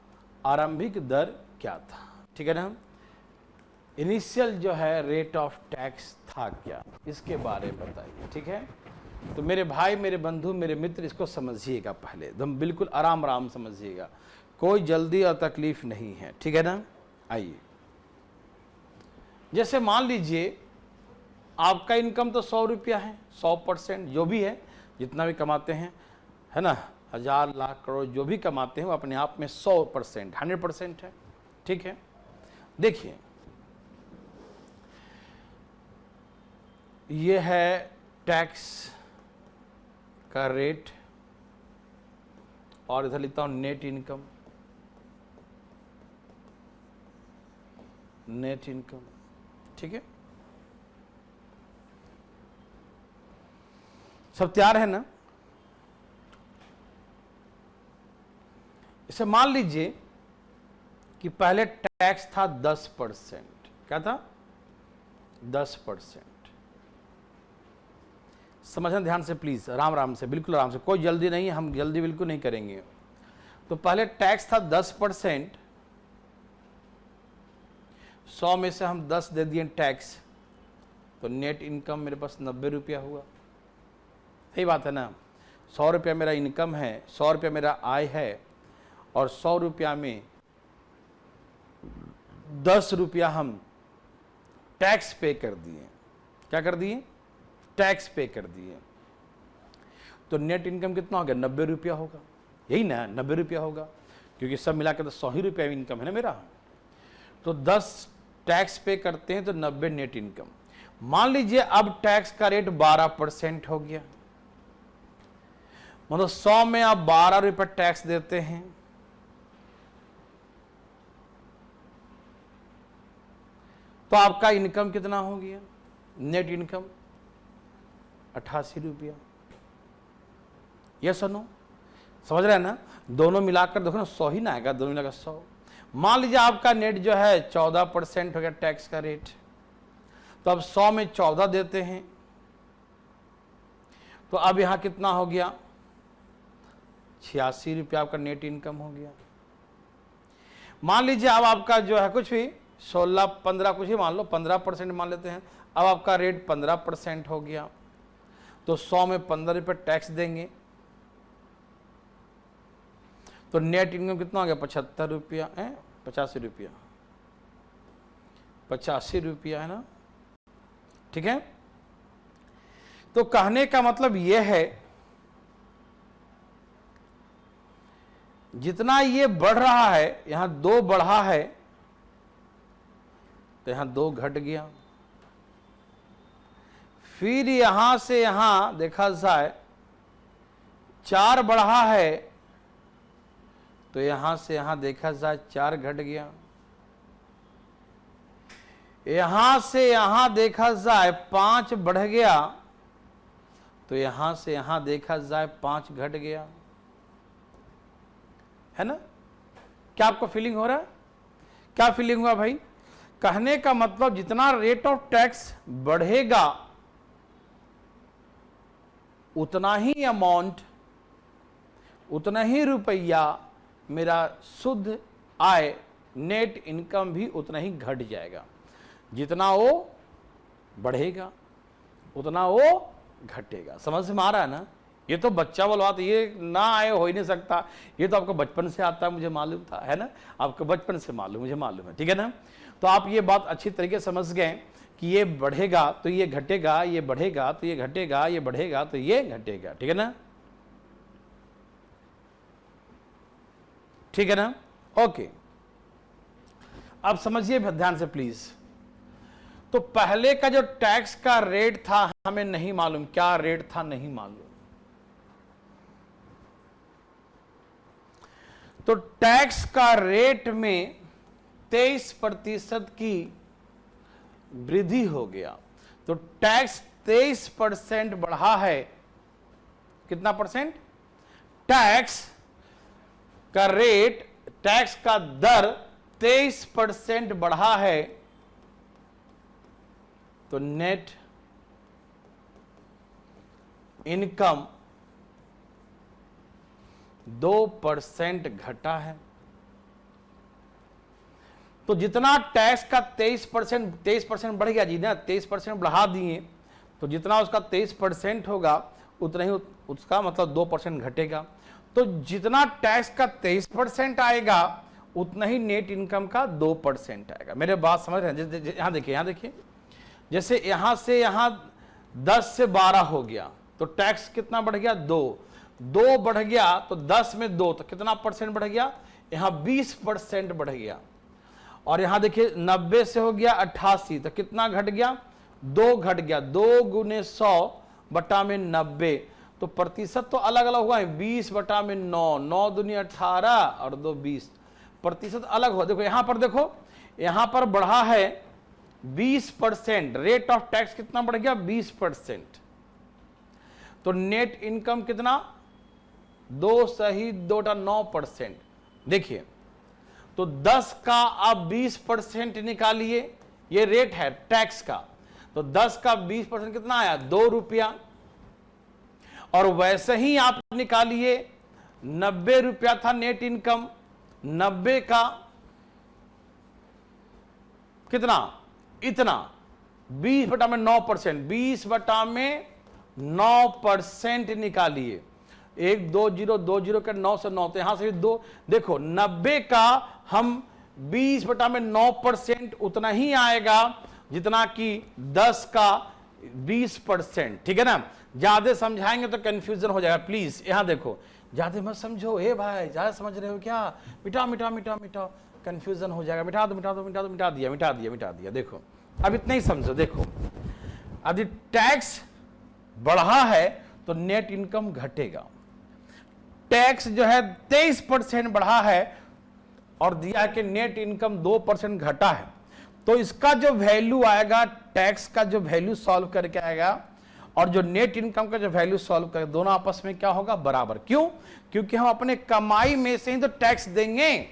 आरंभिक दर क्या था? ठीक है ना। इनिशियल जो है रेट ऑफ टैक्स था क्या, इसके बारे में बताइए। ठीक है, तो मेरे भाई, मेरे बंधु, मेरे मित्र, इसको समझिएगा पहले, एकदम बिल्कुल आराम आराम समझिएगा, कोई जल्दी और तकलीफ नहीं है। ठीक है ना। आइए, जैसे मान लीजिए आपका इनकम तो 100 रुपया है, 100% जो भी है, जितना भी कमाते हैं, है ना, 1000 लाख करोड़ जो भी कमाते हैं, वो अपने आप में 100%, 100% है। ठीक है, देखिए ये है टैक्स का रेट, और इधर लिखता हूं नेट इनकम। नेट इनकम, ठीक है। सब तैयार है ना। इसे मान लीजिए कि पहले टैक्स था 10%। क्या था? 10%। समझना ध्यान से प्लीज, आराम आराम से, बिल्कुल आराम से, कोई जल्दी नहीं है, हम जल्दी बिल्कुल नहीं करेंगे। तो पहले टैक्स था 10%, 100 में से हम 10 दे दिए टैक्स, तो नेट इनकम मेरे पास 90 रुपया हुआ। सही बात है ना। 100 रुपया मेरा इनकम है, 100 रुपया मेरा आय है, और 100 रुपया में 10 रुपया हम टैक्स पे कर दिए। क्या कर दिए? टैक्स पे कर दिए। तो नेट इनकम कितना हो गया? 90 रुपया होगा। यही ना, 90 रुपया होगा, क्योंकि सब मिला के तो 100 ही रुपया इनकम है ना मेरा। तो 10 टैक्स पे करते हैं तो 90 नेट इनकम। मान लीजिए अब टैक्स का रेट 12% हो गया, मतलब 100 में आप 12 रुपये टैक्स देते हैं, तो आपका इनकम कितना हो गया? नेट इनकम 88 रुपया। यस और नो? समझ रहे हैं ना? दोनों मिलाकर देखो ना, 100 ही ना आएगा, दोनों मिलाकर 100। मान लीजिए आपका नेट जो है 14% हो गया टैक्स का रेट, तो अब 100 में 14 देते हैं, तो अब यहां कितना हो गया? 86 रुपया आपका नेट इनकम हो गया। मान लीजिए अब आपका जो है कुछ भी 16-15 कुछ ही मान लो, 15% मान लेते हैं, अब आपका रेट 15% हो गया, तो 100 में 15 रुपये टैक्स देंगे, तो नेट इनकम कितना हो गया? 75 रुपया, 85 रुपया, 85 रुपया है ना। ठीक है, तो कहने का मतलब यह है, जितना ये बढ़ रहा है, यहां 2 बढ़ा है, तो यहां 2 घट गया। फिर यहां से यहां देखा जाए 4 बढ़ा है, तो यहां से यहां देखा जाए 4 घट गया। यहां से यहां देखा जाए 5 बढ़ गया, तो यहां से यहां देखा जाए 5 घट गया। है ना? क्या आपको फीलिंग हो रहा है? क्या फीलिंग हुआ भाई? कहने का मतलब जितना रेट ऑफ टैक्स बढ़ेगा, उतना ही अमाउंट, उतना ही रुपया मेरा शुद्ध आय, नेट इनकम भी उतना ही घट जाएगा। जितना वो बढ़ेगा उतना वो घटेगा। समझ में आ रहा है ना? ये तो बच्चा वाला बात, ये ना आए हो ही नहीं सकता, ये तो आपको बचपन से आता है, मुझे मालूम था, है ना? आपको बचपन से मालूम, मुझे मालूम है। ठीक है ना? तो आप ये बात अच्छी तरीके से समझ गए कि ये बढ़ेगा तो ये घटेगा, ये बढ़ेगा तो ये घटेगा, ये बढ़ेगा तो ये घटेगा। ठीक है ना? ठीक है ना? ओके, अब समझिए ध्यान से प्लीज। तो पहले का जो टैक्स का रेट था हमें नहीं मालूम, क्या रेट था नहीं मालूम। तो टैक्स का रेट में 23% की वृद्धि हो गया। तो टैक्स 23% बढ़ा है। कितना परसेंट? टैक्स का रेट, टैक्स का दर 23% बढ़ा है, तो नेट इनकम 2% घटा है। तो जितना टैक्स का 23% बढ़ गया जी ना, 23% बढ़ा दिए, तो जितना उसका 23% होगा उतना ही उसका मतलब 2% घटेगा। तो जितना टैक्स का 23% आएगा उतना ही नेट इनकम का 2% आएगा। मेरे बात समझ रहे हैं? यहां देखिए, यहां देखिए, जैसे यहां से यहां 10 से 12 हो गया, तो टैक्स कितना बढ़ गया? 2 बढ़ गया, तो 10 में 2, तो कितना परसेंट बढ़ गया? यहां 20% बढ़ गया। और यहां देखिए 90 से हो गया 88, तो कितना घट गया? 2 घट गया। 2 गुने 100 बटा में 90, तो प्रतिशत तो अलग अलग हुआ है। 20 बटा में 9, 9 दूनी 18 और 2 20, प्रतिशत अलग हुआ। देखो यहां पर, देखो यहां पर बढ़ा है 20%, रेट ऑफ टैक्स कितना बढ़ गया? 20%। तो नेट इनकम कितना? 2 सही 2 9%। देखिए, तो 10 का आप 20% निकालिए, ये रेट है टैक्स का, तो 10 का 20% कितना आया? 2 रुपया। और वैसे ही आप निकालिए, 90 रुपया था नेट इनकम, 90 का कितना, इतना 20/9%, 20/9% निकालिए। 1 2 0 2 0 के 9 से 9, तो यहां से 2, देखो 90 का हम 20/9% उतना ही आएगा जितना कि 10 का 20%, ठीक है ना। ज्यादा समझाएंगे तो कंफ्यूजन हो जाएगा, प्लीज यहां देखो, ज्यादा मत समझो। हे भाई ज्यादा समझ रहे हो क्या, मिटा मिटा मिटा मिटा, कंफ्यूजन हो जाएगा, मिटा दो मिटा दो मिटा दो, मिटा दिया मिटा दिया मिटा दिया। देखो अब इतना ही समझो। देखो यदि टैक्स बढ़ा है तो नेट इनकम घटेगा। टैक्स जो है 23% बढ़ा है और दिया कि नेट इनकम 2% घटा है, तो इसका जो वैल्यू आएगा, टैक्स का जो वैल्यू सॉल्व करके आएगा और जो नेट इनकम का जो वैल्यू सॉल्व करें, दोनों आपस में क्या होगा, बराबर। क्यों? क्योंकि हम अपने कमाई में से ही तो टैक्स देंगे,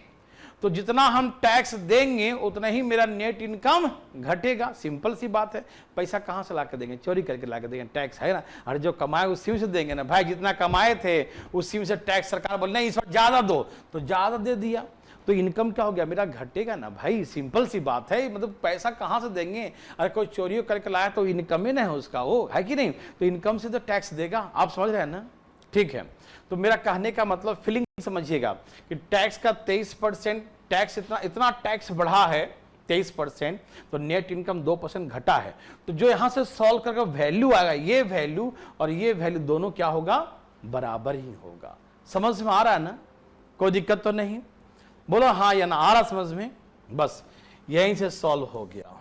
तो जितना हम टैक्स देंगे उतना ही मेरा नेट इनकम घटेगा। सिंपल सी बात है। पैसा कहां से लाकर देंगे, चोरी करके लाकर देंगे, टैक्स है ना। अरे जो कमाए उसी से देंगे ना भाई, जितना कमाए थे उसी से टैक्स सरकार बोल नहीं इस बार ज्यादा दो, तो ज्यादा दे दिया, तो इनकम क्या हो गया, मेरा घटेगा ना भाई। सिंपल सी बात है, मतलब पैसा कहां से देंगे, अरे कोई चोरी करके लाया तो इनकम ही नहीं है उसका, वो है कि नहीं, तो इनकम से तो टैक्स देगा। आप समझ रहे हैं ना, ठीक है। तो मेरा कहने का मतलब फीलिंग समझिएगा कि टैक्स का 23%, टैक्स इतना टैक्स बढ़ा है 23%, तो नेट इनकम 2% घटा है। तो जो यहां से सॉल्व करके वैल्यू आएगा, ये वैल्यू और ये वैल्यू दोनों क्या होगा, बराबर ही होगा। समझ में आ रहा है ना, कोई दिक्कत तो नहीं, बोलो हाँ या ना, आ रहा समझ में। बस यहीं से सॉल्व हो गया।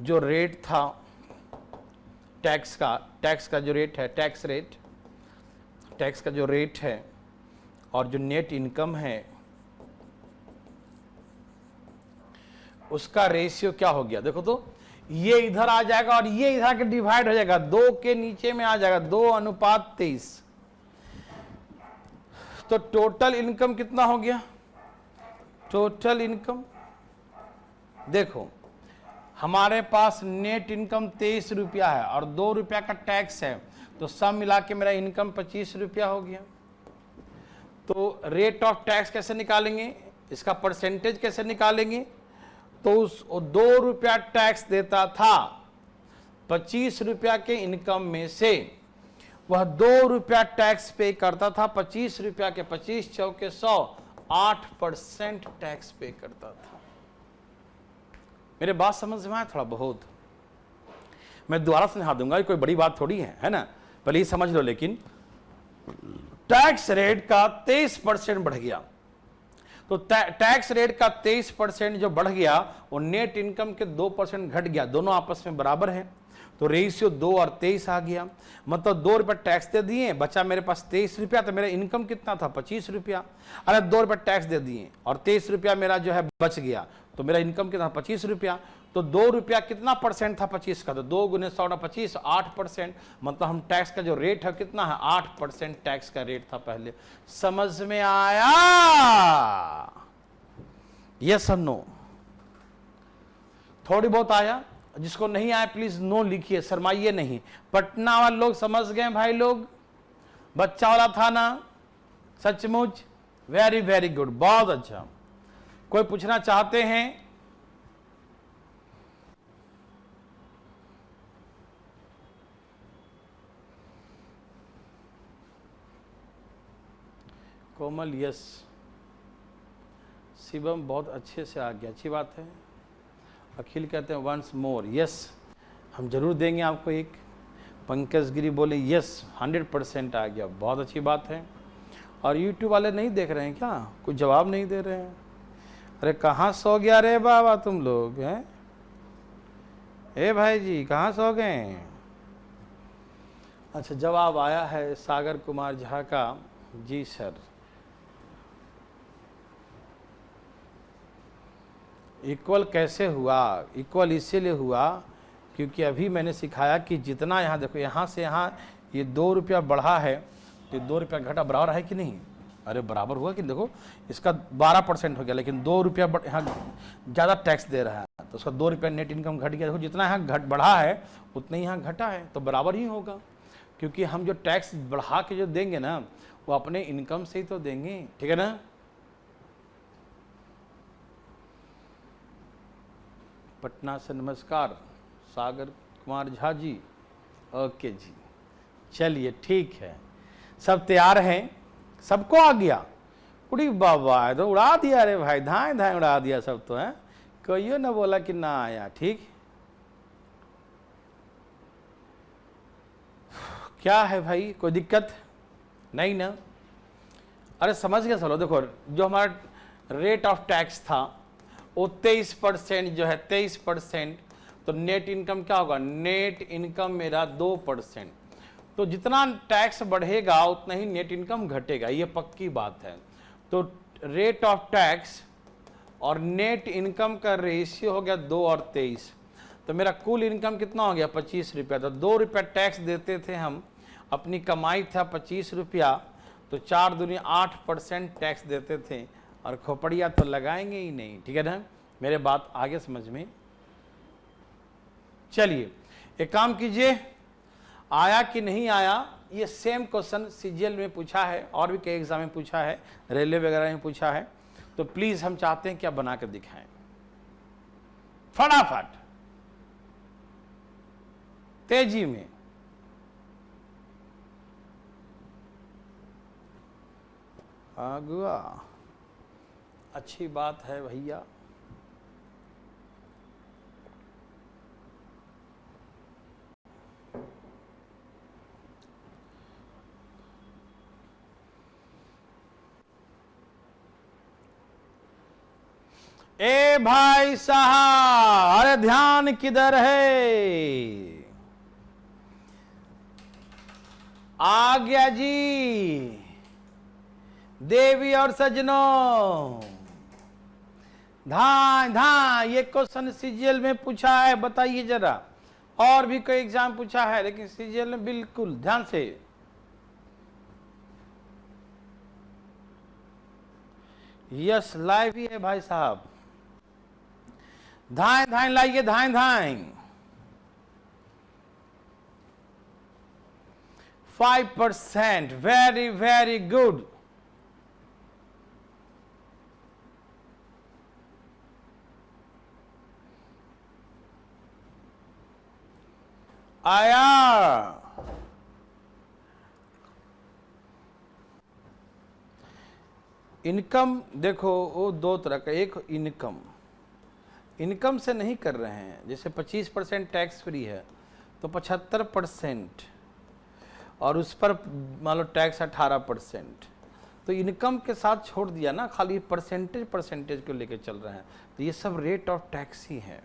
जो रेट था टैक्स का जो रेट है, टैक्स का जो रेट है और जो नेट इनकम है उसका रेशियो क्या हो गया, देखो तो ये इधर आ जाएगा और ये इधर के डिवाइड हो जाएगा, 2 के नीचे में आ जाएगा, 2:23। तो टोटल इनकम कितना हो गया, टोटल इनकम देखो हमारे पास नेट इनकम 23 रुपया है और 2 रुपया का टैक्स है, तो सब मिला के मेरा इनकम 25 रुपया हो गया। तो रेट ऑफ टैक्स कैसे निकालेंगे, इसका परसेंटेज कैसे निकालेंगे, तो उस 2 रुपया टैक्स देता था 25 रुपया के इनकम में से, वह 2 रुपया टैक्स पे करता था 25 रुपया के, 25 चौके 100, 8% टैक्स पे करता था। मेरे बात समझ में आया थोड़ा बहुत, मैं दोबारा समझा दूंगा, कोई बड़ी बात थोड़ी है ना, पहले ही समझ लो। लेकिन टैक्स रेट का 23% बढ़ गया, तो टैक्स रेट का 23% जो बढ़ गया वो नेट इनकम के 2% घट गया, दोनों आपस में बराबर है, तो रेशियो 2 और 23 आ गया। मतलब 2 रुपये टैक्स दे दिए, बचा मेरे पास 23 रुपया, तो मेरा इनकम कितना था 25 रुपया। अरे 2 रुपये टैक्स दे दिए और 23 रुपया मेरा जो है बच गया, तो मेरा इनकम कितना 25 रुपया। तो 2 रुपया कितना परसेंट था 25 का, तो 2 गुने 100 25, 8%। मतलब हम टैक्स का जो रेट है कितना है, 8% टैक्स का रेट था पहले। समझ में आया, यस और नो, थोड़ी बहुत आया, जिसको नहीं आया प्लीज नो लिखिए, शर्माइए नहीं। पटना वाले लोग समझ गए भाई लोग, बच्चा वाला था ना, सचमुच वेरी वेरी गुड, बहुत अच्छा। कोई पूछना चाहते हैं, कोमल यस, शिवम बहुत अच्छे से आ गया, अच्छी बात है। अखिल कहते हैं वंस मोर, यस हम जरूर देंगे आपको एक। पंकज गिरी बोले यस 100% आ गया, बहुत अच्छी बात है। और यूट्यूब वाले नहीं देख रहे हैं क्या, कुछ जवाब नहीं दे रहे हैं। अरे कहाँ सो गया रे बाबा तुम लोग हैं, ए भाई जी कहाँ सो गए। अच्छा जवाब आया है सागर कुमार झा का, जी सर। इक्वल कैसे हुआ, इक्वल इसीलिए हुआ क्योंकि अभी मैंने सिखाया कि जितना यहाँ देखो, यहाँ से यहाँ ये 2 रुपया बढ़ा है, तो 2 रुपया घटा, बराबर है कि नहीं, अरे बराबर हुआ कि देखो इसका 12% हो गया, लेकिन 2 रुपया यहाँ ज़्यादा टैक्स दे रहा है, तो उसका 2 रुपया नेट इनकम घट गया। देखो जितना यहाँ बढ़ा है उतना ही यहाँ घटा है, तो बराबर ही होगा, क्योंकि हम जो टैक्स बढ़ा के जो देंगे ना वो अपने इनकम से ही तो देंगे, ठीक है ना। पटना से नमस्कार, सागर कुमार झा जी, ओके जी, चलिए ठीक है, सब तैयार हैं, सबको आ गया। उड़ी बाबा तो उड़ा दिया, अरे भाई धाए धाए उड़ा दिया सब तो है, कोई ना बोला कि ना आया। ठीक, क्या है भाई, कोई दिक्कत नहीं ना? अरे समझ गया चलो। देखो जो हमारा रेट ऑफ टैक्स था वो 23% जो है 23%, तो नेट इनकम क्या होगा, नेट इनकम मेरा 2%। तो जितना टैक्स बढ़ेगा उतना ही नेट इनकम घटेगा, ये पक्की बात है। तो रेट ऑफ टैक्स और नेट इनकम का रेशियो हो गया 2 और 23, तो मेरा कुल इनकम कितना हो गया 25 रुपया। तो 2 रुपया टैक्स देते थे हम, अपनी कमाई था 25 रुपया, तो 4 दूनी 8% टैक्स देते थे, और खोपड़िया तो लगाएंगे ही नहीं। ठीक है ना, मेरे बात आगे समझ में? चलिए एक काम कीजिए, आया कि नहीं आया, ये सेम क्वेश्चन सीजीएल में पूछा है और भी कई एग्जाम में पूछा है, रेलवे वगैरह में पूछा है, तो प्लीज हम चाहते हैं कि आप बना कर दिखाएं फटाफट, तेजी में। अगुआ अच्छी बात है भैया। ए भाई साहब, अरे ध्यान किधर है? आ गया जी। देवी और सजनों, धान धान, ये क्वेश्चन सीजीएल में पूछा है, बताइए जरा। और भी कोई एग्जाम पूछा है, लेकिन सीजीएल में बिल्कुल ध्यान से। यस लाइव ही है भाई साहब, धाएं धाएं लाइए, धाएं धाएं। 5%, वेरी वेरी गुड। आया। इनकम देखो वो दो तरह का, एक इनकम से नहीं कर रहे हैं, जैसे 25% टैक्स फ्री है तो 75%, और उस पर मान लो टैक्स 18%, तो इनकम के साथ छोड़ दिया ना, खाली परसेंटेज को लेकर चल रहे हैं। तो ये सब रेट ऑफ टैक्स ही है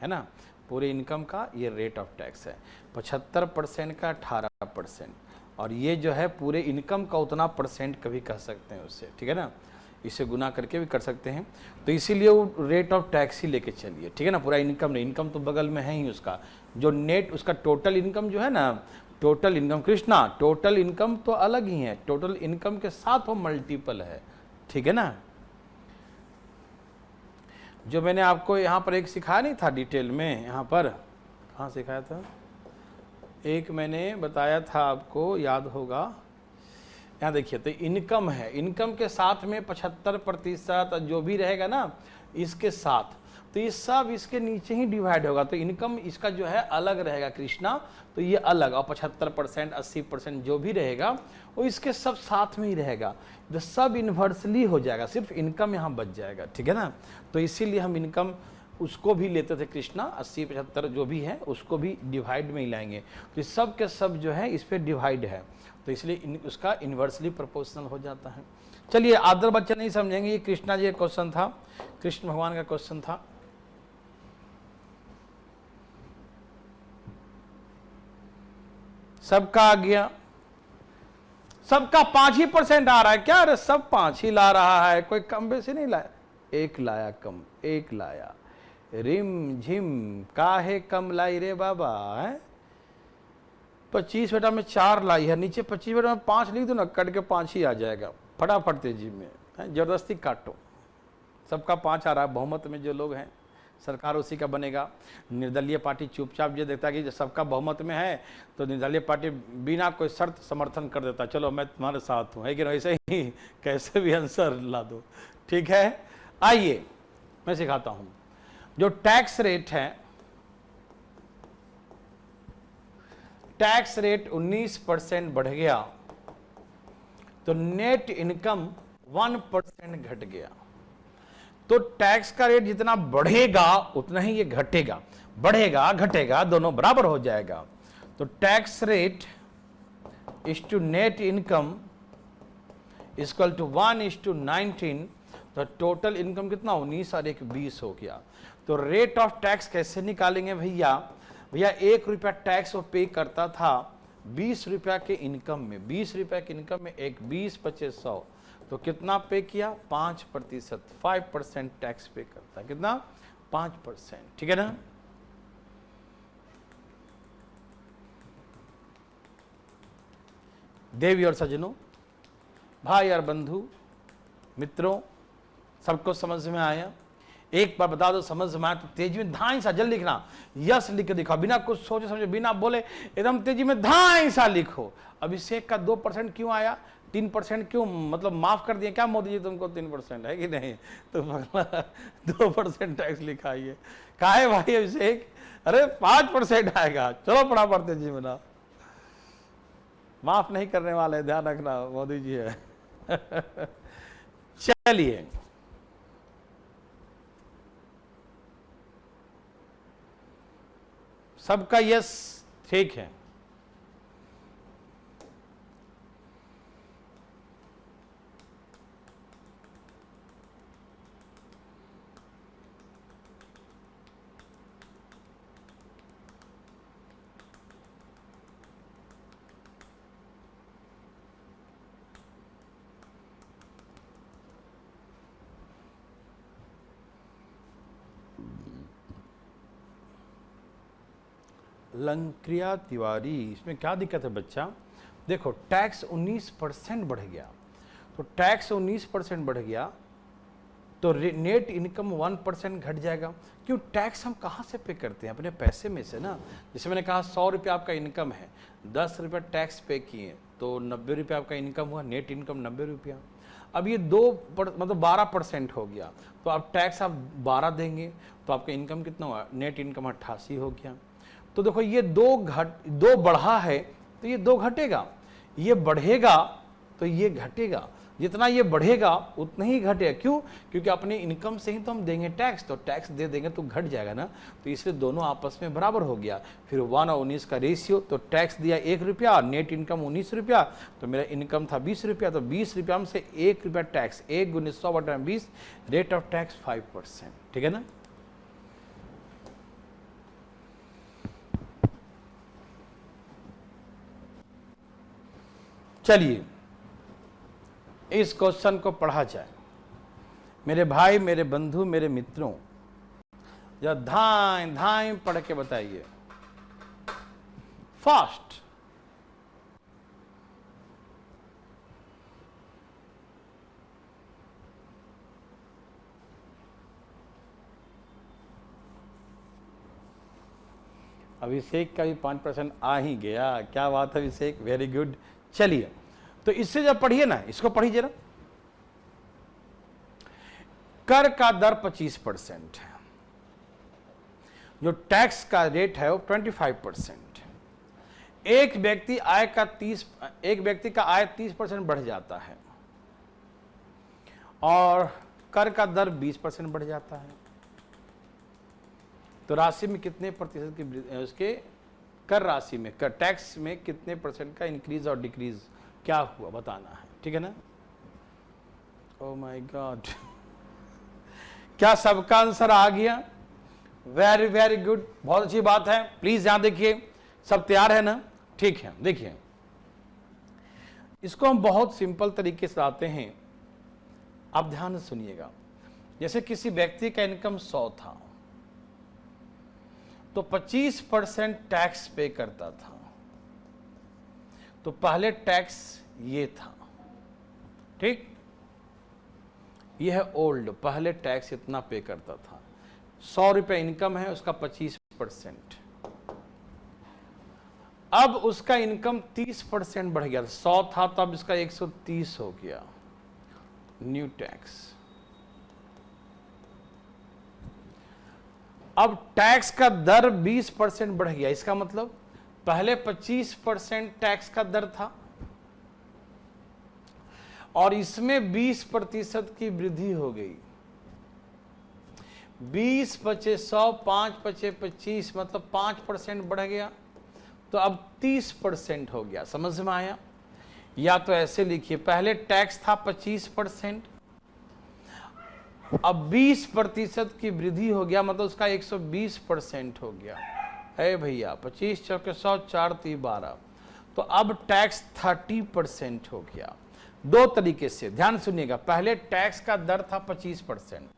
ना, पूरे इनकम का ये रेट ऑफ टैक्स है। 75% का 18%, और ये जो है पूरे इनकम का उतना परसेंट कभी कह सकते हैं उससे, ठीक है ना, इसे गुना करके भी कर सकते हैं। तो इसीलिए वो रेट ऑफ टैक्स ही लेके चलिए, ठीक है ना। पूरा इनकम नहीं, इनकम तो बगल में है ही उसका, जो नेट उसका टोटल इनकम जो है ना, total income Krishna, total income तो अलग ही है, टोटल इनकम के साथ वो मल्टीपल है, ठीक है ना। जो मैंने आपको यहाँ पर एक सिखाया नहीं था डिटेल में, यहाँ पर कहाँ सिखाया था, एक मैंने बताया था आपको, याद होगा, यहाँ देखिए। तो इनकम है, इनकम के साथ में 75% जो भी रहेगा ना इसके साथ, तो ये सब इसके नीचे ही डिवाइड होगा। तो इनकम इसका जो है अलग रहेगा कृष्णा, तो ये अलग, और 75% 80% जो भी रहेगा वो इसके सब साथ में ही रहेगा, तो सब इन्वर्सली हो जाएगा, सिर्फ इनकम यहाँ बच जाएगा, ठीक है ना। तो इसीलिए हम इनकम उसको भी लेते थे कृष्णा, 80-75 जो भी है उसको भी डिवाइड में ही लाएंगे। तो सब के सब जो है इस पर डिवाइड है, तो इसलिए उसका इन्वर्सली प्रोपोर्शनल हो जाता है। चलिए आदर बच्चे नहीं समझेंगे, ये कृष्णा जी का क्वेश्चन था, कृष्ण भगवान का क्वेश्चन था। सबका आ गया, सबका 5% आ रहा है क्या? अरे सब 5 ही ला रहा है, कोई कम बेसी नहीं लाया, एक लाया कम, एक लाया, रिम झिम काहे कम लाई रे बाबा है। 25 बेटा में 4 लाई है, नीचे 25 बेटा में 5 लिख दो ना, कट के 5 ही आ जाएगा, फटाफट तेजी में जबरदस्ती काटो। सबका 5 आ रहा है, बहुमत में जो लोग हैं सरकार उसी का बनेगा। निर्दलीय पार्टी चुपचाप ये देखता है कि सबका बहुमत में है तो निर्दलीय पार्टी बिना कोई शर्त समर्थन कर देता, चलो मैं तुम्हारे साथ हूँ, है कि नहीं? ऐसे ही कैसे भी आंसर ला दो, ठीक है। आइए मैं सिखाता हूँ। जो टैक्स रेट है, टैक्स रेट 19% बढ़ गया तो नेट इनकम 1% घट गया। तो टैक्स का रेट जितना बढ़ेगा उतना ही ये घटेगा, बढ़ेगा घटेगा दोनों बराबर हो जाएगा। तो tax rate is to net income equal to 1:19। तो टोटल इनकम कितना, 19 और 1 20 हो गया। तो रेट ऑफ टैक्स कैसे निकालेंगे भैया? भैया 1 रुपया टैक्स वो पे करता था 20 रुपया के इनकम में, 20 रुपया के इनकम में 1 20 25 100, तो कितना पे किया? 5%, 5% टैक्स पे करता है। कितना? 5%। ठीक है ना? देवी और सज्जनों, भाई और बंधु मित्रों, सबको समझ में आया? एक बार बता दो समझ में आया तो तेजी में धाई सा जल्द लिखना, यस लिख के दिखाओ, बिना कुछ सोचे समझे, बिना बोले एकदम तेजी में धाई सा लिखो। अभिषेक का 2% क्यों आया, 3% क्यों, मतलब माफ कर दिए क्या मोदी जी तुमको? 3% है कि नहीं? तो 2% टैक्स लिखा है, काहे भाई अभिषेक? अरे 5% आएगा। चलो पढ़ा पढ़ते जी में ना, माफ नहीं करने वाले, ध्यान रखना, मोदी जी है। चलिए सबका यस ठीक है। लंक्रिया तिवारी, इसमें क्या दिक्कत है बच्चा? देखो टैक्स 19% बढ़ गया, तो टैक्स 19% बढ़ गया तो नेट इनकम 1% घट जाएगा। क्यों? टैक्स हम कहाँ से पे करते हैं? अपने पैसे में से ना। जैसे मैंने कहा 100 रुपया आपका इनकम है, 10 रुपया टैक्स पे किए तो 90 रुपया आपका इनकम हुआ, नेट इनकम 90 रुपया। अब ये मतलब 12% हो गया, तो अब टैक्स आप 12 देंगे तो आपका इनकम कितना हुआ? नेट इनकम 88 हो गया। तो देखो ये दो बढ़ा है तो ये 2 घटेगा, ये बढ़ेगा तो ये घटेगा, जितना ये बढ़ेगा उतना ही घटेगा। क्यों? क्योंकि अपने इनकम से ही तो हम देंगे टैक्स, तो टैक्स दे देंगे तो घट जाएगा ना, तो इसलिए दोनों आपस में बराबर हो गया। फिर 1 और 19 का रेशियो, तो टैक्स दिया 1 रुपया, नेट इनकम 19 रुपया, तो मेरा इनकम था 20 रुपया, तो 20 रुपया में से 1 रुपया टैक्स, 1 × 100/20, रेट ऑफ टैक्स 5%। ठीक है ना? चलिए इस क्वेश्चन को पढ़ा जाए। मेरे भाई, मेरे बंधु, मेरे मित्रों, जरा धाई धाई पढ़ के बताइए फास्ट। अभिषेक का भी 5% आ ही गया, क्या बात है अभिषेक, वेरी गुड। चलिए तो इससे जब पढ़िए ना, इसको पढ़िए जरा। कर का दर 25% है, जो टैक्स का रेट है वो 25%। एक व्यक्ति का आय 30% बढ़ जाता है और कर का दर 20% बढ़ जाता है, तो राशि में कितने प्रतिशत की उसके कर राशि में, कर टैक्स में कितने % का इंक्रीज और डिक्रीज क्या हुआ बताना है। ठीक है ना? ओह माय गॉड, क्या सबका आंसर आ गया? वेरी वेरी गुड, बहुत अच्छी बात है। प्लीज यहां देखिए, सब तैयार है ना? ठीक है, देखिए इसको हम बहुत सिंपल तरीके से आते हैं, आप ध्यान से सुनिएगा। जैसे किसी व्यक्ति का इनकम 100 था तो 25% टैक्स पे करता था, तो पहले टैक्स ये था, ठीक, ये है ओल्ड, पहले टैक्स इतना पे करता था। 100 रुपये इनकम है, उसका 25%। अब उसका इनकम 30% बढ़ गया, 100 था तो अब इसका 130 हो गया, न्यू टैक्स। अब टैक्स का दर 20% बढ़ गया, इसका मतलब पहले 25% टैक्स का दर था और इसमें 20% की वृद्धि हो गई। 20 पचे 100, 5 पचे 25, मतलब 5% बढ़ गया, तो अब 30% हो गया। समझ में आया? या तो ऐसे लिखिए, पहले टैक्स था 25%, अब 20% की वृद्धि हो गया, मतलब उसका 120% हो गया। है भैया, 25 चौके 100, 4 3 12, तो अब टैक्स 30% हो गया। दो तरीके से ध्यान सुनिएगा। पहले टैक्स का दर था 25%,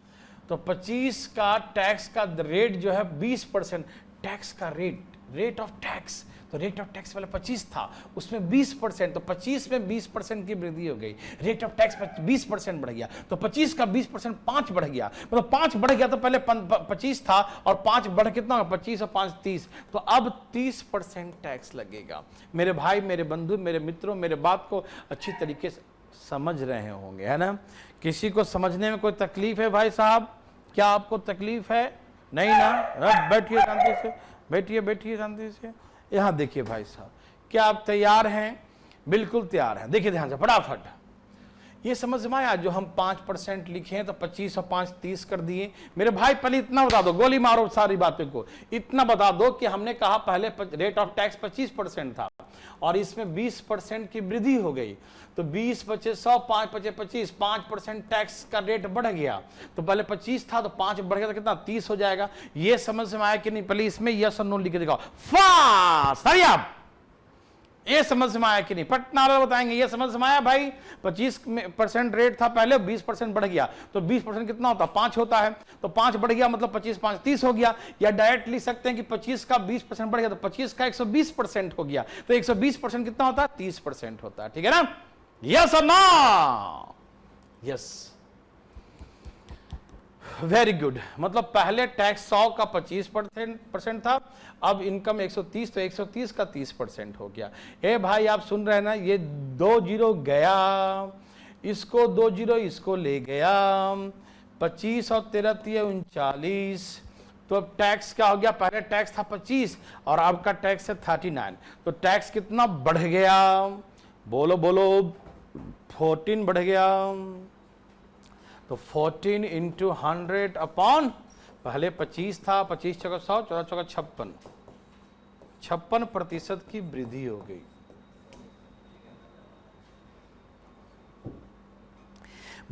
तो 25 का टैक्स का रेट जो है 20%, टैक्स का रेट ऑफ टैक्स, तो रेट ऑफ टैक्स वाला 25 था, उसमें 20%, तो 25 में 20% की वृद्धि हो गई, रेट ऑफ टैक्स 20% बढ़ गया, तो 25 का 20% 5 बढ़ गया, मतलब 5 बढ़ गया, तो पहले 25 था और 5 बढ़ कितना होगा, 25 और 5 30, तो अब 30% टैक्स लगेगा। मेरे भाई, मेरे बंधु, मेरे मित्रों, मेरे बात को अच्छी तरीके से समझ रहे होंगे, है ना? किसी को समझने में कोई तकलीफ है भाई साहब? क्या आपको तकलीफ है? नहीं ना? बैठिए शांति से, बैठिए शांति से। यहां देखिए भाई साहब, क्या आप तैयार हैं? बिल्कुल तैयार हैं। देखिए ध्यान से फटाफट, ये समझ में आया? जो हम 5% लिखे हैं, तो 25 और 5 30 कर दिए। मेरे भाई पहले इतना बता दो, गोली मारो सारी बातें को, इतना बता दो कि हमने कहा पहले रेट ऑफ टैक्स 25% था और इसमें 20% की वृद्धि हो गई, तो 20 पचे 100, 5 पचे 25, 5% टैक्स का रेट बढ़ गया, तो पहले 25 था तो 5 बढ़ गया, तो कितना 30 हो जाएगा। ये समझ में आया कि नहीं? पहले इसमें यस और नो लिख के दिखाओ फास्ट। हरी आप, ये समझ में आया कि नहीं? पटना बताएंगे। ये समझ में आया भाई? 25% रेट था पहले, 20% बढ़ गया, तो 20% कितना होता है? 5 होता है, तो 5 बढ़ गया, मतलब 25 5 30 हो गया। या डायरेक्ट लिख सकते हैं कि 25 का 20% बढ़ गया, तो 25 का 120% हो गया, तो 120% कितना होता है? 30% होता है। ठीक है ना? यस और नो? Yes, very good. मतलब पहले टैक्स 100 का 25% था, अब इनकम 130, तो 130 का 30% हो गया। ए भाई आप सुन रहे हैं ना? ये 2 जीरो गया, इसको 2 जीरो इसको ले गया, 25 और 13 39, तो अब टैक्स क्या हो गया? पहले टैक्स था 25 और अब का टैक्स है 39, तो टैक्स कितना बढ़ गया? बोलो बोलो, 14 बढ़ गया। तो 14 इंटू 100 अपॉन, पहले 25 था, 25 चौका 100, 14 चौका 56, 56% की वृद्धि हो गई।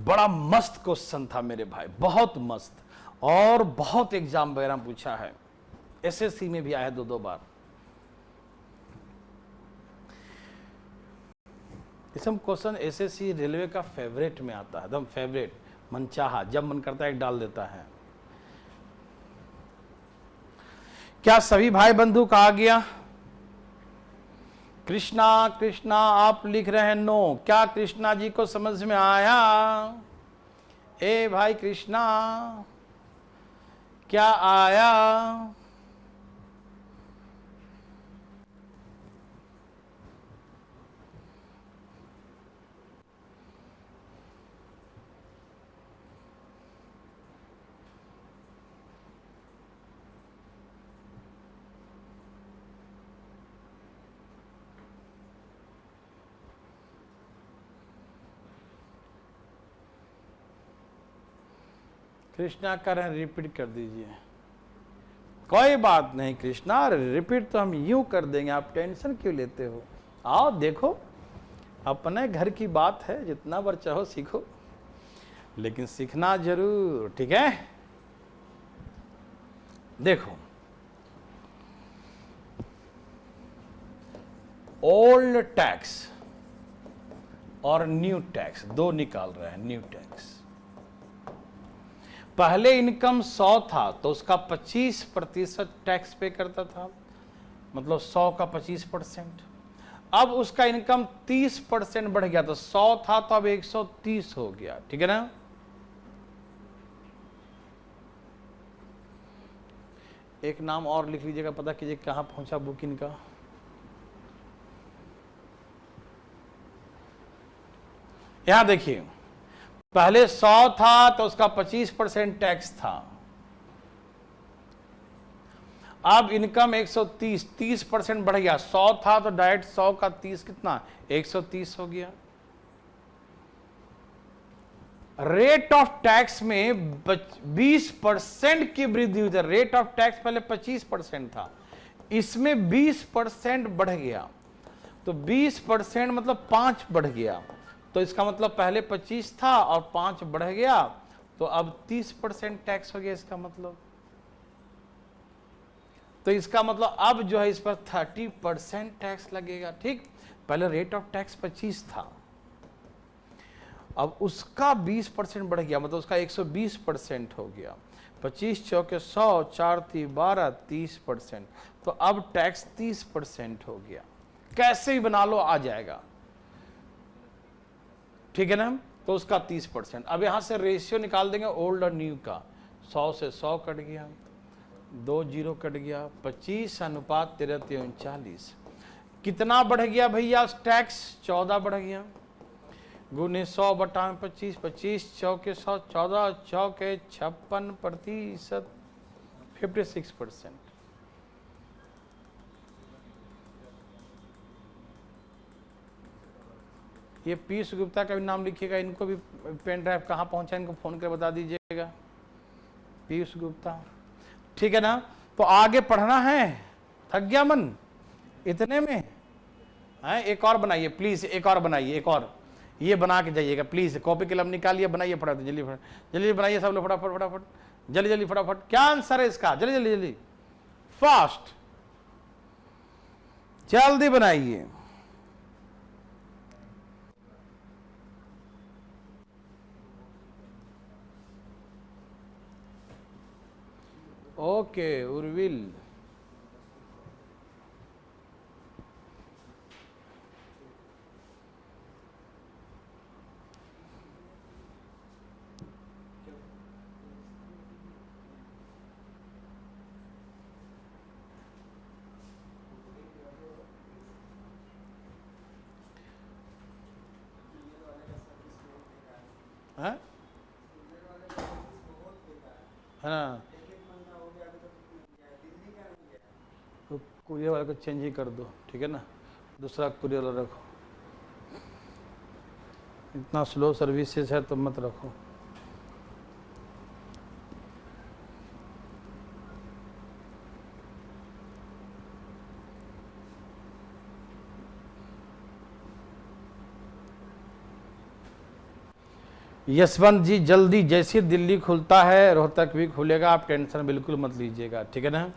बड़ा मस्त क्वेश्चन था मेरे भाई, बहुत मस्त, और बहुत एग्जाम वगैरह पूछा है, एसएससी में भी आया 2-2 बार। ये सब क्वेश्चन एसएससी रेलवे का फेवरेट में आता है, एकदम फेवरेट, मनचाहा, जब मन करता है एक डाल देता है। क्या सभी भाई बंधु का आ गया? कृष्णा, कृष्णा आप लिख रहे हैं नो। क्या कृष्णा जी को समझ में आया? ए भाई कृष्णा, क्या आया? कृष्णा कर रहे हैं, रिपीट कर दीजिए। कोई बात नहीं कृष्णा, रिपीट तो हम यूं कर देंगे, आप टेंशन क्यों लेते हो? आओ देखो, अपने घर की बात है, जितना बार चाहो सीखो, लेकिन सीखना जरूर। ठीक है? देखो, ओल्ड टैक्स और न्यू टैक्स दो निकाल रहे हैं। न्यू टैक्स, पहले इनकम 100 था तो उसका 25% टैक्स पे करता था, मतलब 100 का 25%। अब उसका इनकम 30% बढ़ गया, तो 100 था तो अब 130 हो गया। ठीक है ना? एक नाम और लिख लीजिएगा, पता कीजिए कहां पहुंचा बुक इनका। यहां देखिए, पहले 100 था तो उसका 25% टैक्स था, अब इनकम 130, 30% बढ़ गया। 100 था तो डायरेक्ट 100 का 30 कितना, 130 हो गया। रेट ऑफ टैक्स में 20% की वृद्धि हुई। रेट ऑफ टैक्स पहले 25% था, इसमें 20% बढ़ गया। तो 20% मतलब 5 बढ़ गया। तो इसका मतलब पहले 25 था और 5 बढ़ गया, तो अब 30% टैक्स हो गया इसका मतलब। तो इसका मतलब अब जो है इस पर 30% टैक्स लगेगा। ठीक, पहले रेट ऑफ टैक्स 25 था, अब उसका 20% बढ़ गया, मतलब उसका 120% हो गया। 25 चौके 100, 4 3 12, 30%। तो अब टैक्स 30% हो गया। कैसे ही बना लो आ जाएगा, ठीक है ना। तो उसका 30%। अब यहां से रेशियो निकाल देंगे ओल्ड और न्यू का। 100 से 100 कट गया, 2 जीरो कट गया, 25:13 कितना बढ़ गया भैया टैक्स, 14 बढ़ गया। गुने 100 बटा 25, 25 चौके 100, 14 चौके 56%, 56%। ये पीयूष गुप्ता का भी नाम लिखिएगा, इनको भी पेन ड्राइव कहाँ पहुंचा इनको फोन कर बता दीजिएगा, पीयूष गुप्ता, ठीक है ना। तो आगे पढ़ना है, थक गया मन इतने में है। एक और बनाइए प्लीज, एक और बनाइए, एक और ये बना के जाइएगा प्लीज। कॉपी कलम निकालिए, बनाइए फटाफट, जल्दी जल्दी बनाइए सब लोग, फटाफट फटाफट, जल्दी जल्दी फटाफट। क्या आंसर है इसका, जल्दी जल्दी जल्दी, फास्ट, जल्दी बनाइए। ओके उर्विल, है ना, तो कुरियर वाले को चेंज ही कर दो, ठीक है ना, दूसरा कुरियर वाला रखो। इतना स्लो सर्विसेज है तो मत रखो। यशवंत जी जल्दी, जैसे दिल्ली खुलता है रोहतक भी खुलेगा, आप टेंशन बिल्कुल मत लीजिएगा, ठीक है ना,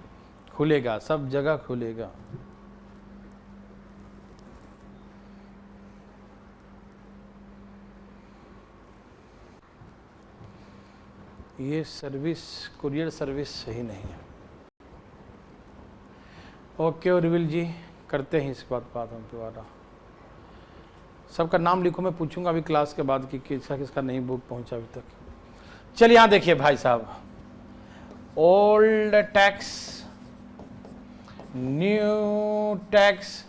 खुलेगा, सब जगह खुलेगा। ये सर्विस, कुरियर सर्विस सही नहीं है। ओके उर्विल जी, करते हैं इस बात हम दोबारा। सबका नाम लिखो, मैं पूछूंगा अभी क्लास के बाद कि किसका किसका नहीं बुक पहुंचा अभी तक। चलिए यहां देखिए भाई साहब, old tax, new tax.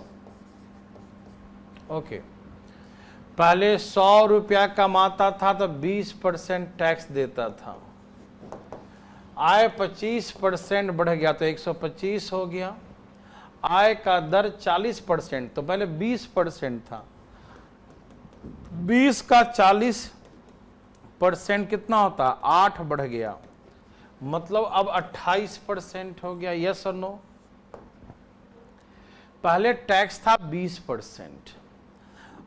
Okay, पहले 100 रुपया कमाता था तो 20% टैक्स देता था, आय 25% बढ़ गया तो 125 हो गया। आय का दर 40%, तो पहले 20% था, 20 का 40% कितना होता, 8 बढ़ गया, मतलब अब 28% हो गया। यस और नो। पहले टैक्स था 20%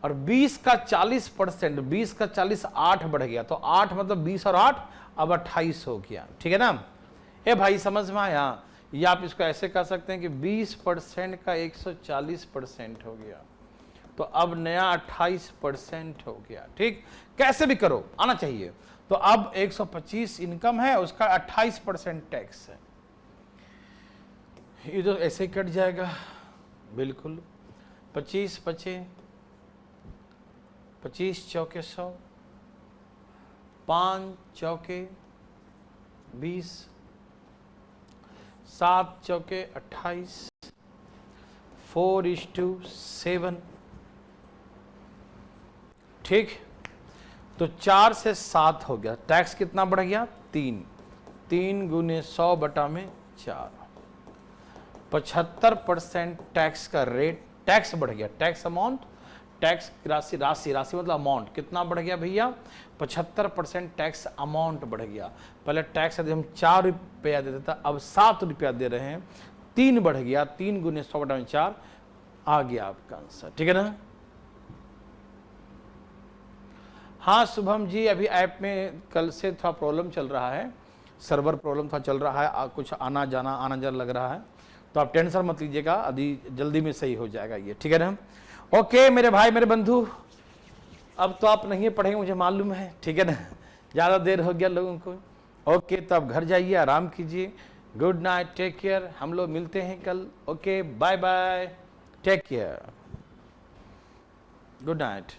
और 20 का 40%, 20 का 40 8 बढ़ गया, तो 8 मतलब 20 और 8 अब 28 हो गया, ठीक है ना। ए भाई समझ में आया, या आप इसको ऐसे कह सकते हैं कि 20% का 140% हो गया, तो अब नया 28% हो गया। ठीक, कैसे भी करो आना चाहिए। तो अब 125 इनकम है, उसका 28% टैक्स है, ये तो ऐसे ही कट जाएगा बिल्कुल। 25 चौके 100, 5 चौके 20, 7 चौके 28, 4:7। ठीक, तो 4 से 7 हो गया, टैक्स कितना बढ़ गया, 3 गुने 100 बटा में 4। 75% टैक्स का रेट, टैक्स बढ़ गया, टैक्स अमाउंट, टैक्स राशि, राशि मतलब अमाउंट कितना बढ़ गया भैया, 75% टैक्स अमाउंट बढ़ गया। पहले टैक्स यदि हम 4 रुपया देते थे, अब 7 रुपया दे रहे हैं, 3 बढ़ गया, 3 गुने 100/4 आ गया आपका आंसर, ठीक है ना। हाँ शुभम जी, अभी ऐप में कल से थोड़ा प्रॉब्लम चल रहा है, सर्वर प्रॉब्लम थोड़ा चल रहा है, कुछ आना जाना लग रहा है, तो आप टेंशन मत लीजिएगा, अभी जल्दी में सही हो जाएगा ये, ठीक है ना। ओके मेरे भाई मेरे बंधु, अब तो आप नहीं पढ़ेंगे मुझे मालूम है, ठीक है ना, ज़्यादा देर हो गया लोगों को। ओके तो आप घर जाइए, आराम कीजिए, गुड नाइट, टेक केयर, हम लोग मिलते हैं कल। Okay bye bye, take care, good night.